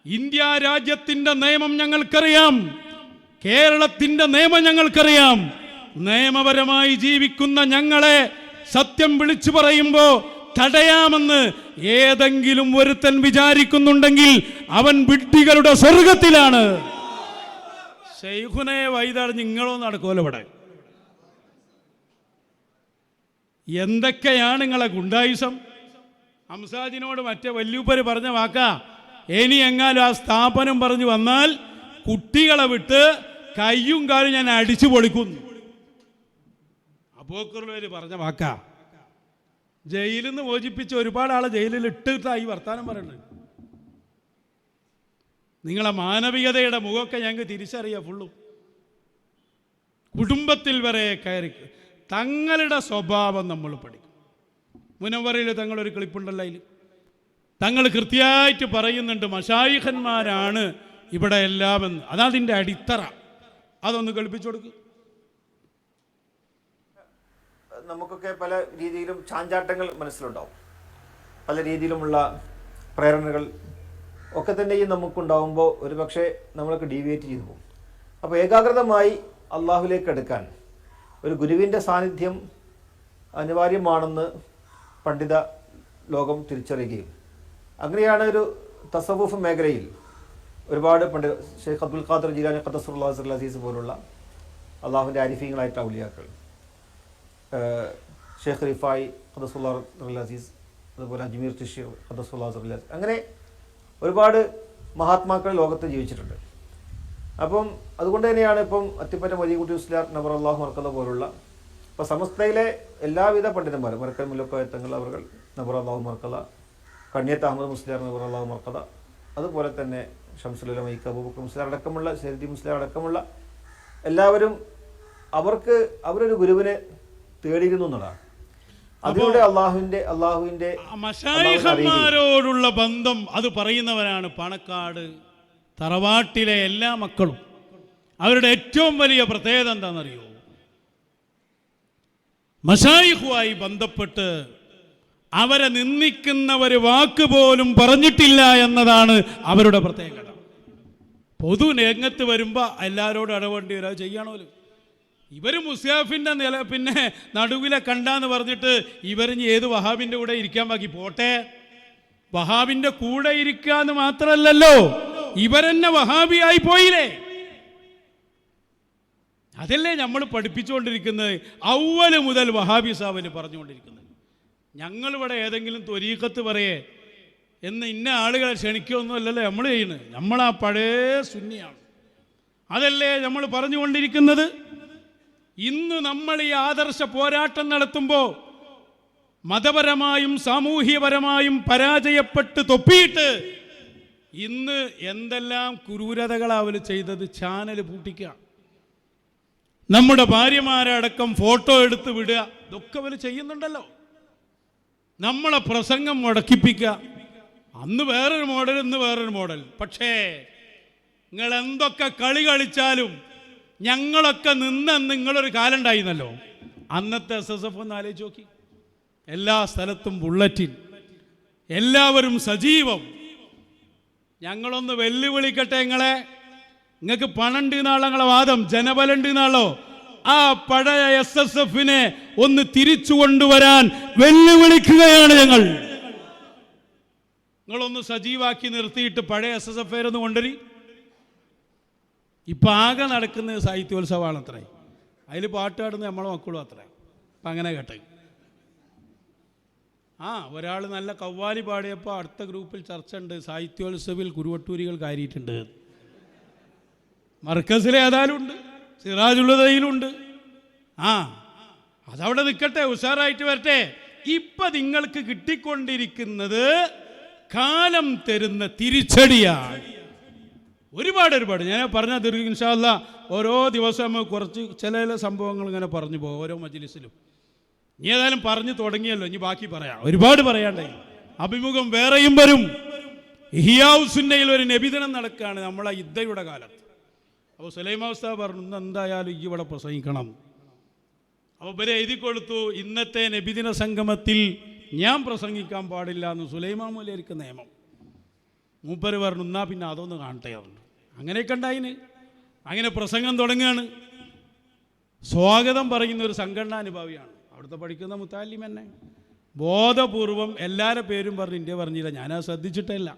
ഇന്ത്യ രാജ്യത്തിന്റെ നിയമം ഞങ്ങൾക്കറിയാം, കേരളത്തിന്റെ നിയമം ഞങ്ങൾക്കറിയാം. നിയമപരമായി ജീവിക്കുന്ന ഞങ്ങളെ സത്യം വിളിച്ചു പറയുമ്പോൾ തടയാമെന്ന് ഏതെങ്കിലും ഒരുത്തൻ വിചാരിക്കുന്നുണ്ടെങ്കിൽ അവൻ വിഡ്ഢികളുടെ സ്വർഗത്തിലാണ്. ശൈഖുനെ വൈതാട് നിങ്ങളോ നടക്കുമല്ലോ ഇവിടെ. എന്തൊക്കെയാണ് നിങ്ങളെ ഗുണ്ടായുസം? ഹംസാജിനോട് മറ്റേ വല്യൂപ്പര് പറഞ്ഞ വാക്കാ, ഇനി എങ്ങാലും ആ സ്ഥാപനം പറഞ്ഞു വന്നാൽ കുട്ടികളെ വിട്ട് കയ്യും കാലും ഞാൻ അടിച്ചു പൊളിക്കുന്നു. അബൂബക്കർ പറഞ്ഞ വാക്കാ. ജയിലിൽ നിന്ന് മോചിപ്പിച്ച ഒരുപാട് ആളെ ജയിലിൽ ഇട്ടിട്ടായി വർത്താനം പറയുന്നത്. നിങ്ങളെ മാനവികതയുടെ മുഖമൊക്കെ ഞങ്ങൾക്ക് തിരിച്ചറിയാം. ഫുള്ളും കുടുംബത്തിൽ വരെ കയറി തങ്ങളുടെ സ്വഭാവം നമ്മൾ പഠിക്കും. മുനവ്വറിൽ തങ്ങളൊരു ക്ലിപ്പുണ്ടല്ലോ, അതിൽ തങ്ങൾ കൃത്യമായിട്ട് പറയുന്നുണ്ട് മശായിഖന്മാരാണ് ഇവിടെ എല്ലാമെന്ന്. അതതിൻ്റെ അടിത്തറ. അതൊന്ന് കേൾപ്പിച്ചു കൊടുക്കും. നമുക്കൊക്കെ പല രീതിയിലും ചാഞ്ചാട്ടങ്ങൾ മനസ്സിലുണ്ടാവും, പല രീതിയിലുമുള്ള പ്രേരണകൾ ഒക്കെ തന്നെയും നമുക്കുണ്ടാവുമ്പോൾ ഒരുപക്ഷെ നമ്മളൊക്കെ ഡീവിയേറ്റ് ചെയ്തു പോകും. അപ്പോൾ ഏകാഗ്രതമായി അള്ളാഹുലേക്ക് എടുക്കാൻ ഒരു ഗുരുവിൻ്റെ സാന്നിധ്യം അനിവാര്യമാണെന്ന് പണ്ഡിത ലോകം തിരിച്ചറിയുകയും അങ്ങനെയാണ് ഒരു തസവുഫ് മേഖലയിൽ ഒരുപാട് പണ്ഡിത ഷെയ്ഖ് അബ്ദുൽ ഖാദർ ജീലാനി ഖദ്ദസുല്ലാഹു അസീസ് പോലുള്ള അള്ളാഹുവിൻ്റെ ആരിഫീങ്ങളായിട്ട് ഔലിയാക്കൾ, ഷെയ്ഖ് റിഫായി ഖദ്ദസുല്ലാഹു അസീസ്, അതുപോലെ അജ്മീർ ചിഷീർ ഖദ്ദസുല്ലാഹു അസീസ്, അങ്ങനെ ഒരുപാട് മഹാത്മാക്കൾ ലോകത്ത് ജീവിച്ചിട്ടുണ്ട്. അപ്പം അതുകൊണ്ട് തന്നെയാണ് ഇപ്പം അത്തിപ്പറ്റ മൊയ്തീൻകുട്ടി മുസ്ലിയാർ നബർ അള്ളാഹു മർക്കദ പോലുള്ള ഇപ്പോൾ സമസ്തയിലെ എല്ലാവിധ പണ്ഡിതന്മാരും, മരക്കൽ മുല്ലക്കോയത്തങ്ങൾ അവർ നബർ അള്ളാഹു മർക്കദ, കണ്ണിയത്ത് അഹമ്മദ് മുസ്ലിയാർ നബർ അള്ളാഹു മർക്കദ, അതുപോലെ തന്നെ ഷംസുലുലമ ഇ അബൂബക്കർ മുസ്ലിയാർ അടക്കമുള്ള, ശരീദി മുസ്ലിയാർ അടക്കമുള്ള എല്ലാവരും അവരൊരു ഗുരുവിനെ തേടിയിരുന്നു എന്നുള്ളതാണ്. അതിലൂടെ അള്ളാഹുവിന്റെ മശായിഖന്മാരോടുള്ള ബന്ധം അത് പറയുന്നവരാണ് പാണക്കാട് തറവാട്ടിലെ എല്ലാ മക്കളും. അവരുടെ ഏറ്റവും വലിയ പ്രത്യേകത എന്താണെന്നറിയോ? മശായിഖുമായി ബന്ധപ്പെട്ട് അവരെ നിന്ദിക്കുന്ന ഒരു വാക്ക് പോലും പറഞ്ഞിട്ടില്ല എന്നതാണ് അവരുടെ പ്രത്യേകത. പൊതു രംഗത്ത് വരുമ്പോൾ എല്ലാവരോടും ഇടപെടേണ്ടി വരും, അത് ചെയ്യണമല്ലോ. ഇവർ മുസ്യാഫിൻ്റെ പിന്നെ നടുവിലെ കണ്ടാന്ന് പറഞ്ഞിട്ട് ഇവരിഞ്ഞ് ഏത് വഹാബിൻ്റെ കൂടെ ഇരിക്കാൻ ബാക്കി പോട്ടെ. വഹാബിൻ്റെ കൂടെ ഇരിക്കാന്ന് മാത്രമല്ലല്ലോ, ഇവരെന്നെ വഹാബിയായി പോയില്ലേ. അതല്ലേ നമ്മൾ പഠിപ്പിച്ചുകൊണ്ടിരിക്കുന്നത്, അവല് മുതൽ വഹാബി സാബിന് പറഞ്ഞുകൊണ്ടിരിക്കുന്നത്. ഞങ്ങളിവിടെ ഏതെങ്കിലും ത്വരീഖത്ത് പറയേ എന്ന് ഇന്ന ആളുകളെ ക്ഷണിക്കുകയൊന്നുമല്ലല്ലോ നമ്മൾ ചെയ്യുന്നത്. നമ്മളാ പഴയ സുന്നിയാണ്, അതല്ലേ നമ്മൾ പറഞ്ഞുകൊണ്ടിരിക്കുന്നത്. ഇന്ന് നമ്മൾ ഈ ആദർശ പോരാട്ടം നടത്തുമ്പോൾ മതപരമായും സാമൂഹ്യപരമായും പരാജയപ്പെട്ട് തൊപ്പിയിട്ട് ഇന്ന് എന്തെല്ലാം ക്രൂരതകളാണ് അവർ ചെയ്തത്. ചാനൽ പൂട്ടിക്കുക, നമ്മുടെ ഭാര്യമാരടക്കം ഫോട്ടോ എടുത്ത് വിടുക, ഇതൊക്കെ അവർ ചെയ്യുന്നുണ്ടല്ലോ. നമ്മളെ പ്രസംഗം മുടക്കിപ്പിക്കുക. അന്ന് വേറൊരു മോഡൽ, ഇന്ന് വേറൊരു മോഡൽ. പക്ഷേ നിങ്ങൾ എന്തൊക്കെ കളി കളിച്ചാലും ഞങ്ങളൊക്കെ നിന്നെന്ന് നിങ്ങളൊരു കാലം ഉണ്ടായിരുന്നല്ലോ. അന്നത്തെ SSF ഒന്ന് ആലോചിച്ച് നോക്കി. എല്ലാ സ്ഥലത്തും ബുള്ളറ്റിൻ, എല്ലാവരും സജീവം. ഞങ്ങളൊന്ന് വെല്ലുവിളിക്കട്ടെ നിങ്ങളെ. നിങ്ങൾക്ക് പണുണ്ട് എന്നാളോ നിങ്ങളെ വാദം, ജനബലുണ്ട് എന്നാളോ? ആ പഴയ SSFനെ ഒന്ന് തിരിച്ചു കൊണ്ടുവരാൻ വെല്ലുവിളിക്കുകയാണ് ഞങ്ങൾ. നിങ്ങളൊന്ന് സജീവാക്കി നിർത്തിയിട്ട് പഴയ SSF ഒന്ന് കൊണ്ടുവരി. ഇപ്പം ആകെ നടക്കുന്നത് സാഹിത്യോത്സവമാണ് അത്രേ. അതിൽ പാട്ട് പാടുന്നത് നമ്മളെ മക്കളും അത്രേ. അപ്പം അങ്ങനെ കേട്ടെ. ഒരാൾ നല്ല കവ്വാലി പാടിയപ്പോൾ അടുത്ത ഗ്രൂപ്പിൽ ചർച്ച ഉണ്ട്, സാഹിത്യോത്സവിൽ കുരുവട്ടൂരികൾ കയറിയിട്ടുണ്ട്. മർക്കസിലെ ഏതായാലും ഉണ്ട്, സിറാജുള്ളതയിലുണ്ട്. അതവിടെ നിൽക്കട്ടെ, ഉഷാറായിട്ട് വരട്ടെ. ഇപ്പം നിങ്ങൾക്ക് കിട്ടിക്കൊണ്ടിരിക്കുന്നത് കാലം തരുന്ന തിരിച്ചടിയാണ്. ഒരുപാട് ഞാൻ പറഞ്ഞ ഇൻഷാ അല്ലാഹ് ഓരോ ദിവസം കുറച്ച് ചില സംഭവങ്ങൾ ഇങ്ങനെ പറഞ്ഞു പോകും ഓരോ മജ്ലിസിലും. ഇനി ഏതായാലും പറഞ്ഞു തുടങ്ങിയല്ലോ, ഇനി ബാക്കി പറയാം, ഒരുപാട് പറയാണ്ടായി. അഭിമുഖം വേറെയും വരും. ഇഹ്യാഉസുന്നയിൽ ഒരു നബിദിനം നടക്കുകയാണ് നമ്മളെ ഇദ്ദയുടെ കാലത്ത്. അപ്പോൾ സുലൈമാൻ ഉസ്താദ് പറഞ്ഞു, ഇന്ന് എന്തായാലും ഈ ഇവിടെ പ്രസംഗിക്കണം. അപ്പോൾ ഇവരെ എഴുതി കൊടുത്തു, ഇന്നത്തെ നബിദിന സംഗമത്തിൽ ഞാൻ പ്രസംഗിക്കാൻ പാടില്ല എന്ന് സുലൈമാൻ മൗലവിക്ക് നിയമം. മൂപ്പര് പറഞ്ഞു, എന്നാ പിന്നെ അതൊന്ന് കാണട്ടെ പറഞ്ഞു. അങ്ങനെയൊക്കെ ഉണ്ടായിന്. അങ്ങനെ പ്രസംഗം തുടങ്ങുകയാണ്. സ്വാഗതം പറയുന്ന ഒരു സംഘടനാനുഭാവിയാണ്, അവിടുത്തെ പഠിക്കുന്ന മുത്താലിം തന്നെ. ബോധപൂർവം എല്ലാവരുടെ പേരും പറഞ്ഞ് ഇന്ത്യ പറഞ്ഞില്ല, ഞാനത് ശ്രദ്ധിച്ചിട്ടില്ല.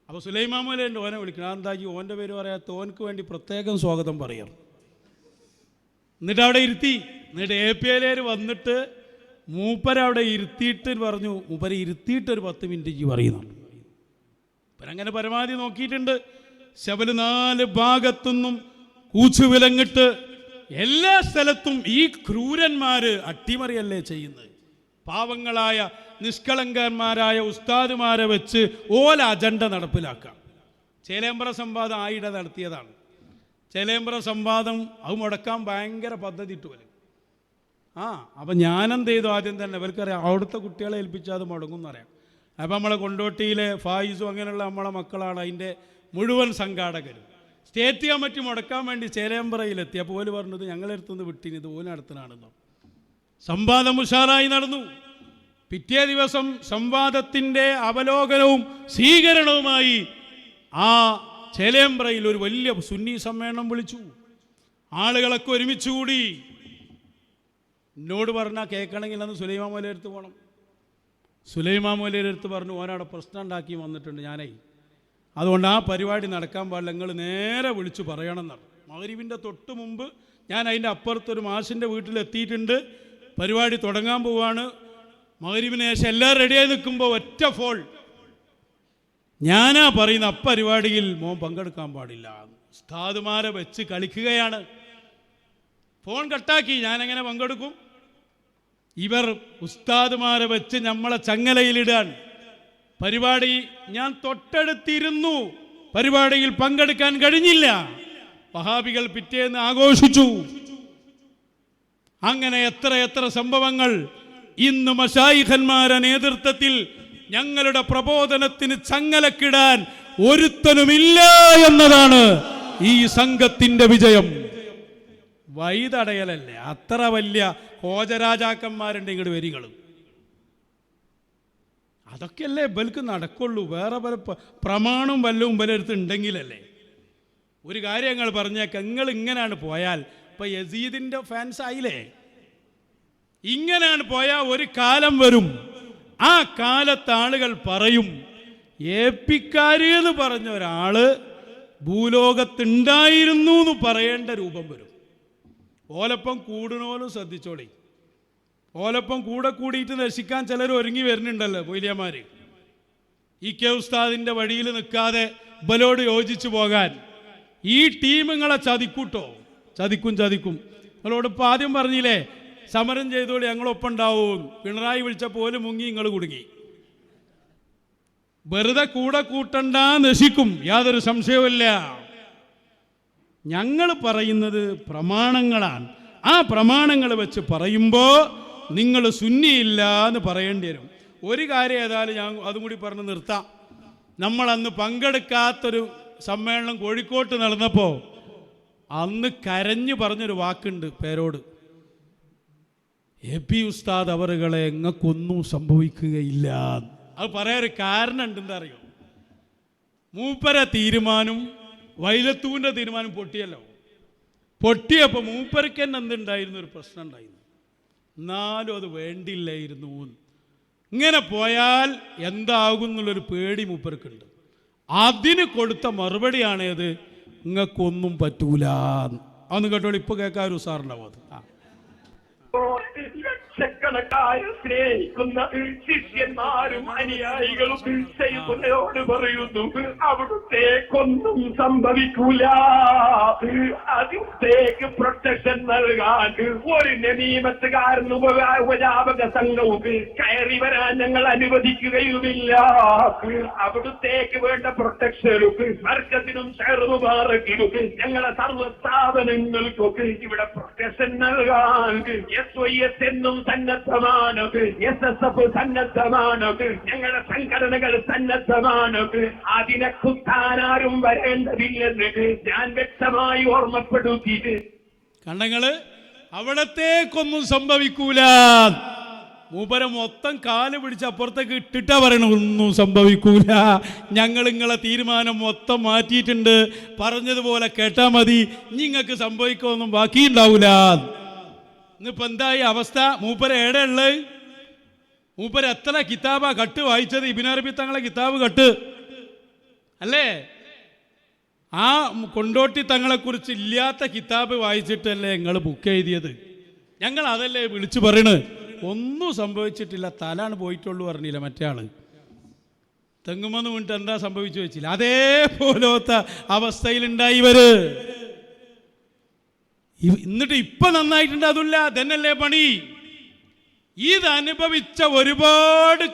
അപ്പോൾ സുലൈമാൻ മൗലവിൻ്റെ ഓനെ വിളിക്കണം, എന്താക്കി ഓൻ്റെ പേര് പറയാത്ത ഓനക്ക് വേണ്ടി പ്രത്യേകം സ്വാഗതം പറയാം. എന്നിട്ട് അവിടെ ഇരുത്തി. എന്നിട്ട് APLR വന്നിട്ട് മൂപ്പരവിടെ ഇരുത്തിയിട്ട് പറഞ്ഞു, മൂപ്പരെ ഇരുത്തിയിട്ട് ഒരു 10 മിനിറ്റ് പറയുന്നുണ്ട്. ഇവരങ്ങനെ പരമാവധി നോക്കിയിട്ടുണ്ട്. ശബല് 4 ഭാഗത്തുനിന്നും കൂച്ചുവിലങ്ങിട്ട് എല്ലാ സ്ഥലത്തും ഈ ക്രൂരന്മാർ അട്ടിമറിയല്ലേ ചെയ്യുന്നത്. പാവങ്ങളായ നിഷ്കളങ്കന്മാരായ ഉസ്താദുമാരെ വെച്ച് ഓല അജണ്ട നടപ്പിലാക്കാം. ചേലേമ്പ്ര സംവാദം ആയിട നടത്തിയതാണ്. ചേലേമ്പ്ര സംവാദം അത് മുടക്കാൻ ഭയങ്കര പദ്ധതി ഇട്ടു വരും. അപ്പം ഞാനെന്ത് ചെയ്തു, ആദ്യം തന്നെ ഇവർക്കറിയാം അവിടുത്തെ കുട്ടികളെ ഏൽപ്പിച്ചാൽ അത് മുടങ്ങും എന്നറിയാം. അപ്പം നമ്മളെ കൊണ്ടോട്ടിയിലെ ഫായിസും അങ്ങനെയുള്ള നമ്മളെ മക്കളാണ് അതിൻ്റെ മുഴുവൻ സംഘാടകരും. സ്റ്റേറ്റ് കമ്മിറ്റി മുടക്കാൻ വേണ്ടി ചേലേമ്പ്രയിലെത്തി. അപ്പോൾ ഓല് പറഞ്ഞത് ഞങ്ങളെടുത്തുനിന്ന് വിട്ടിന്, ഇത് ഓല് നടത്തണാണെന്നോ. സംവാദം ഉഷാറായി നടന്നു. പിറ്റേ ദിവസം സംവാദത്തിൻ്റെ അവലോകനവും സ്വീകരണവുമായി ആ ചേലേമ്പ്രയിൽ ഒരു വലിയ സുന്നി സമ്മേളനം വിളിച്ചു. ആളുകളൊക്കെ ഒരുമിച്ച് കൂടി. എന്നോട് പറഞ്ഞാൽ കേൾക്കണമെങ്കിൽ അന്ന് സുലൈമാൻ മൗലവിയുടെ അടുത്ത് പോകണം. സുലൈമാൻ മൗലവിയുടെ അടുത്ത് പറഞ്ഞു, ഓനവിടെ പ്രശ്നം ഉണ്ടാക്കി വന്നിട്ടുണ്ട് ഞാനേ, അതുകൊണ്ട് ആ പരിപാടി നടക്കാൻ പാടില്ല, നിങ്ങൾ നേരെ വിളിച്ചു പറയണം എന്നാണ്. മഗ്‌രിബിൻ്റെ തൊട്ട് മുമ്പ് ഞാൻ അതിൻ്റെ അപ്പുറത്തൊരു മാഷിൻ്റെ വീട്ടിലെത്തിയിട്ടുണ്ട്, പരിപാടി തുടങ്ങാൻ പോവാണ്. മഗ്‌രിബിന് ശേഷം എല്ലാം റെഡിയായി നിൽക്കുമ്പോൾ ഒറ്റ ഫോൾ, ഞാനാ പറയുന്ന അപ്പരിപാടിയിൽ മോൻ പങ്കെടുക്കാൻ പാടില്ല, ഉസ്താദുമാരെ വെച്ച് കളിക്കുകയാണ്. ഫോൺ കട്ടാക്കി. ഞാനെങ്ങനെ പങ്കെടുക്കും? ഇവർ ഉസ്താദുമാരെ വെച്ച് നമ്മളെ ചങ്ങലയിലിടാൻ. പരിപാടി ഞാൻ തൊട്ടടുത്തിരുന്നു, പരിപാടിയിൽ പങ്കെടുക്കാൻ കഴിഞ്ഞില്ല. വഹാബികൾ പിറ്റേന്ന് ആഘോഷിച്ചു. അങ്ങനെ എത്ര സംഭവങ്ങൾ. ഇന്ന് മശായിഖന്മാരുടെ നേതൃത്വത്തിൽ ഞങ്ങളുടെ പ്രബോധനത്തിന് ചങ്ങലക്കിടാൻ ഒരുത്തനുമില്ല എന്നതാണ് ഈ സംഘത്തിന്റെ വിജയം. വൈതടയലല്ലേ, അത്ര വലിയ കോജരാജാക്കന്മാരുണ്ട് ഇങ്ങോട്ട് വരികൾ. അതൊക്കെയല്ലേ ബൽക്ക് നടക്കുള്ളൂ. വേറെ പല പ്രമാണവും വല്ലതും ബലെടുത്ത് ഉണ്ടെങ്കിലല്ലേ. ഒരു കാര്യം ഞങ്ങൾ പറഞ്ഞേക്കാം, നിങ്ങൾ ഇങ്ങനെയാണ് പോയാൽ, ഇപ്പം യസീദിൻ്റെ ഫാൻസ് ആയില്ലേ, ഇങ്ങനെയാണ് പോയാൽ ഒരു കാലം വരും. ആ കാലത്ത് ആളുകൾ പറയും, ഏപ്പിക്കാരി എന്ന് പറഞ്ഞ ഒരാൾ ഭൂലോകത്തുണ്ടായിരുന്നു എന്ന് പറയേണ്ട രൂപം വരും. ഓലപ്പം കൂടുന്നോലും ശ്രദ്ധിച്ചോളി. ഓലപ്പം കൂടെ കൂടിയിട്ട് നശിക്കാൻ ചിലർ ഒരുങ്ങി വരുന്നുണ്ടല്ലോ മൊയ്ലിയന്മാർ. കെ ഉസ്താദിൻ്റെ വഴിയിൽ നിൽക്കാതെ ബലോട് യോജിച്ചു പോകാൻ ഈ ടീം നിങ്ങളെ ചതിക്കൂട്ടോ. ചതിക്കും. നിങ്ങളോട് ഇപ്പം ആദ്യം പറഞ്ഞില്ലേ, സമരം ചെയ്തോളി ഞങ്ങളൊപ്പം ഉണ്ടാവും. പിണറായി വിളിച്ചപ്പോൾ പോലും മുങ്ങി, നിങ്ങൾ കുടുങ്ങി. വെറുതെ കൂടെ കൂട്ടണ്ട, നശിക്കും, യാതൊരു സംശയവുമില്ല. ഞങ്ങൾ പറയുന്നത് പ്രമാണങ്ങളാണ്. ആ പ്രമാണങ്ങൾ വെച്ച് പറയുമ്പോൾ നിങ്ങൾ സുന്നിയില്ല എന്ന് പറയേണ്ടി വരും. ഒരു കാര്യം ഏതായാലും ഞാൻ അതും കൂടി പറഞ്ഞ് നിർത്താം. നമ്മളന്ന് പങ്കെടുക്കാത്തൊരു സമ്മേളനം കോഴിക്കോട്ട് നടന്നപ്പോൾ അന്ന് കരഞ്ഞു പറഞ്ഞൊരു വാക്കുണ്ട് പേരോട്, AP ഉസ്താദ് അവറുകളെ എങ്ങൾക്കൊന്നും സംഭവിക്കുകയില്ല. അത് പറയാനൊരു കാരണം ഉണ്ടെന്ന് അറിയോ? മൂപ്പര തീരുമാനം വൈലത്തൂൻ്റെ തീരുമാനം പൊട്ടിയല്ലോ. പൊട്ടിയപ്പോൾ മൂപ്പർക്ക് തന്നെ എന്തുണ്ടായിരുന്നു, ഒരു പ്രശ്നം ഉണ്ടായിരുന്നു. എന്നാലും അത് വേണ്ടില്ലായിരുന്നു. ഇങ്ങനെ പോയാൽ എന്താകും എന്നുള്ളൊരു പേടി മൂപ്പർക്കുണ്ട്. അതിന് കൊടുത്ത മറുപടിയാണേത്, നിങ്ങൾക്കൊന്നും പറ്റൂല. അതൊന്നും കേട്ടോളൂ, ഇപ്പോൾ കേൾക്കാൻ ഒരു ഉസാറുണ്ടാവും അത്. ലക്ഷക്കണക്കായ സ്നേഹിക്കുന്ന ശിഷ്യന്മാരും അനുയായികളും സൈദുനയോട് പറയുന്നു, അവിടുത്തേക്കൊന്നും സംഭവിക്കൂല. അവിടുത്തേക്ക് പ്രൊട്ടക്ഷൻ നൽകാൻ ഒരു നമീമത്തുകാരൻ ഉപജാപക സംഘവും കയറി വരാൻ ഞങ്ങൾ അനുവദിക്കുകയുമില്ല. അവിടുത്തേക്ക് വേണ്ട പ്രൊട്ടക്ഷനും മർക്കത്തിനും ഷെറുബാറക്കിനും ഞങ്ങളെ സർവ്വ സ്ഥാപനങ്ങൾക്കൊക്കെ ഇവിടെ പ്രൊട്ടക്ഷൻ നൽകാൻ SYS എന്നും സന്നദ്ധമാണ്, SSF സന്നദ്ധമാണ്, ഞങ്ങളുടെ സംഘടനകൾ സന്നദ്ധമാണ്. അതിനെ കുത്താനാരും വരേണ്ടതില്ലെന്ന് ഞാൻ വ്യക്തമായി ഓർമ്മപ്പെടുത്തിയിട്ട് കണ്ടങ്ങള് അവിടത്തേക്കൊന്നും സംഭവിക്കൂല. മൂപ്പരെ മൊത്തം കാല് പിടിച്ച് അപ്പുറത്തേക്ക് ഇട്ടിട്ടാ പറയണ ഒന്നും സംഭവിക്കൂല, ഞങ്ങൾ നിങ്ങളെ തീരുമാനം മൊത്തം മാറ്റിയിട്ടുണ്ട്, പറഞ്ഞതുപോലെ കേട്ടാ മതി, നിങ്ങൾക്ക് സംഭവിക്കൊന്നും ബാക്കിയുണ്ടാവൂല. ഇന്നിപ്പോ എന്തായി അവസ്ഥ? മൂപ്പര് എവിടെ ഉള്ളത്? മൂപ്പര് എത്ര കിതാബാ കട്ട് വായിച്ചത്? ഇബ്നു അറബി തങ്ങളെ കിതാബ് കട്ട് അല്ലേ? ആ കൊണ്ടോട്ടി തങ്ങളെക്കുറിച്ച് ഇല്ലാത്ത കിതാബ് വായിച്ചിട്ടല്ലേ നിങ്ങൾ ബുക്ക് എഴുതിയത്? ഞങ്ങൾ അതല്ലേ വിളിച്ചു പറയണ്. ഒന്നും സംഭവിച്ചിട്ടില്ല, തലാണ് പോയിട്ടുള്ളൂ പറഞ്ഞില്ല മറ്റേ ആള്. തെങ്ങുമെന്ന് വീണിട്ട് എന്താ സംഭവിച്ചു വെച്ചില്ല. അതേപോലത്തെ അവസ്ഥയിലുണ്ടായി ഇവര്. എന്നിട്ട് ഇപ്പൊ നന്നായിട്ടുണ്ട്. അതില്ല, തന്നെയല്ലേ പണി. ഇത് അനുഭവിച്ച ഒരുപാട്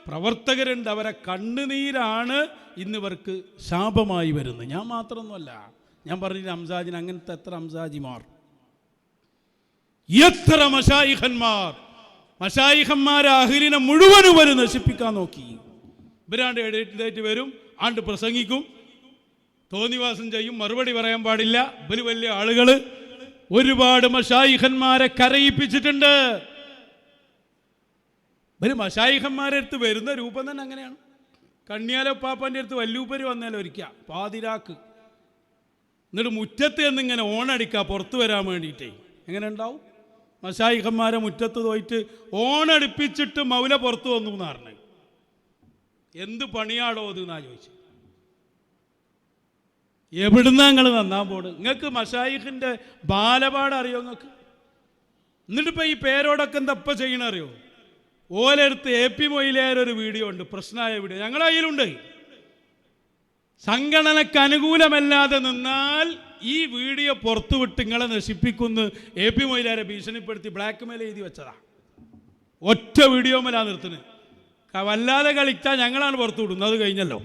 പ്രവർത്തകരുണ്ട്. അവരെ കണ്ണുനീരാണ് ഇന്നിവർക്ക് ശാപമായി വരുന്നത്. ഞാൻ മാത്രമൊന്നുമല്ല, ഞാൻ പറഞ്ഞില്ല ഹംസാജിന് അങ്ങനത്തെ എത്ര ഹംസാജിമാർ, എത്ര മശായിഖന്മാരെ അഹ്ലിനെ മുഴുവനും വരും നശിപ്പിക്കാൻ നോക്കി. ഇവരാണ്ട് എഴുന്നേറ്റ് വരും, ആണ്ട് പ്രസംഗിക്കും, തോന്നിവാസം ചെയ്യും, മറുപടി പറയാൻ പാടില്ല. ഇവര് വലിയ ആളുകൾ ഒരുപാട് മശായിഖന്മാരെ കരയിപ്പിച്ചിട്ടുണ്ട്. ഇവര് മശായിഖന്മാരെ അടുത്ത് വരുന്ന രൂപം തന്നെ അങ്ങനെയാണ്. കണ്ണിയാലപ്പാപ്പൻ്റെ അടുത്ത് വല്ലൂപ്പര് വന്നാലും ഒരിക്കുക പാതിരാക്ക്, എന്നിട്ട് മുറ്റത്ത് എന്നിങ്ങനെ ഓണടിക്കുക പുറത്ത് വരാൻ വേണ്ടിയിട്ടേ. എങ്ങനെ ഉണ്ടാവും? മശായിഖന്മാരെ മുറ്റത്ത് പോയിട്ട് ഓണടിപ്പിച്ചിട്ട് മൗല പുറത്ത് വന്നു എന്ന് പറഞ്ഞു. എന്ത് പണിയാടോ ഇത് എന്നാ ചോദിച്ചു. എവിടുന്നാ നിങ്ങൾ നന്നാൻ പോണ്? നിങ്ങൾക്ക് മശായിഖിൻ്റെ ബാലപാഠം അറിയോ നിങ്ങൾക്ക്? എന്നിട്ടിപ്പോൾ ഈ പേരോടൊക്കെ എന്താ ഇപ്പം ചെയ്യണറിയോ? ഓലെടുത്ത് AP മൊയ്ലിയാർ ഒരു വീഡിയോ ഉണ്ട്, പ്രശ്നമായ വീഡിയോ, ഞങ്ങളുടെ കയ്യിലുണ്ട്. സംഘടനക്ക് അനുകൂലമല്ലാതെ നിന്നാൽ ഈ വീഡിയോ പുറത്തുവിട്ട് നിങ്ങളെ നശിപ്പിക്കുന്നു AP മൊയ്ലിയാരെ ഭീഷണിപ്പെടുത്തി ബ്ലാക്ക് മെയിൽ എഴുതി വെച്ചതാ. ഒറ്റ വീഡിയോ മേലാ നിർത്തുന്നത്. വല്ലാതെ കളിച്ചാൽ ഞങ്ങളാണ് പുറത്തു വിടുന്നത്. അത് കഴിഞ്ഞല്ലോ.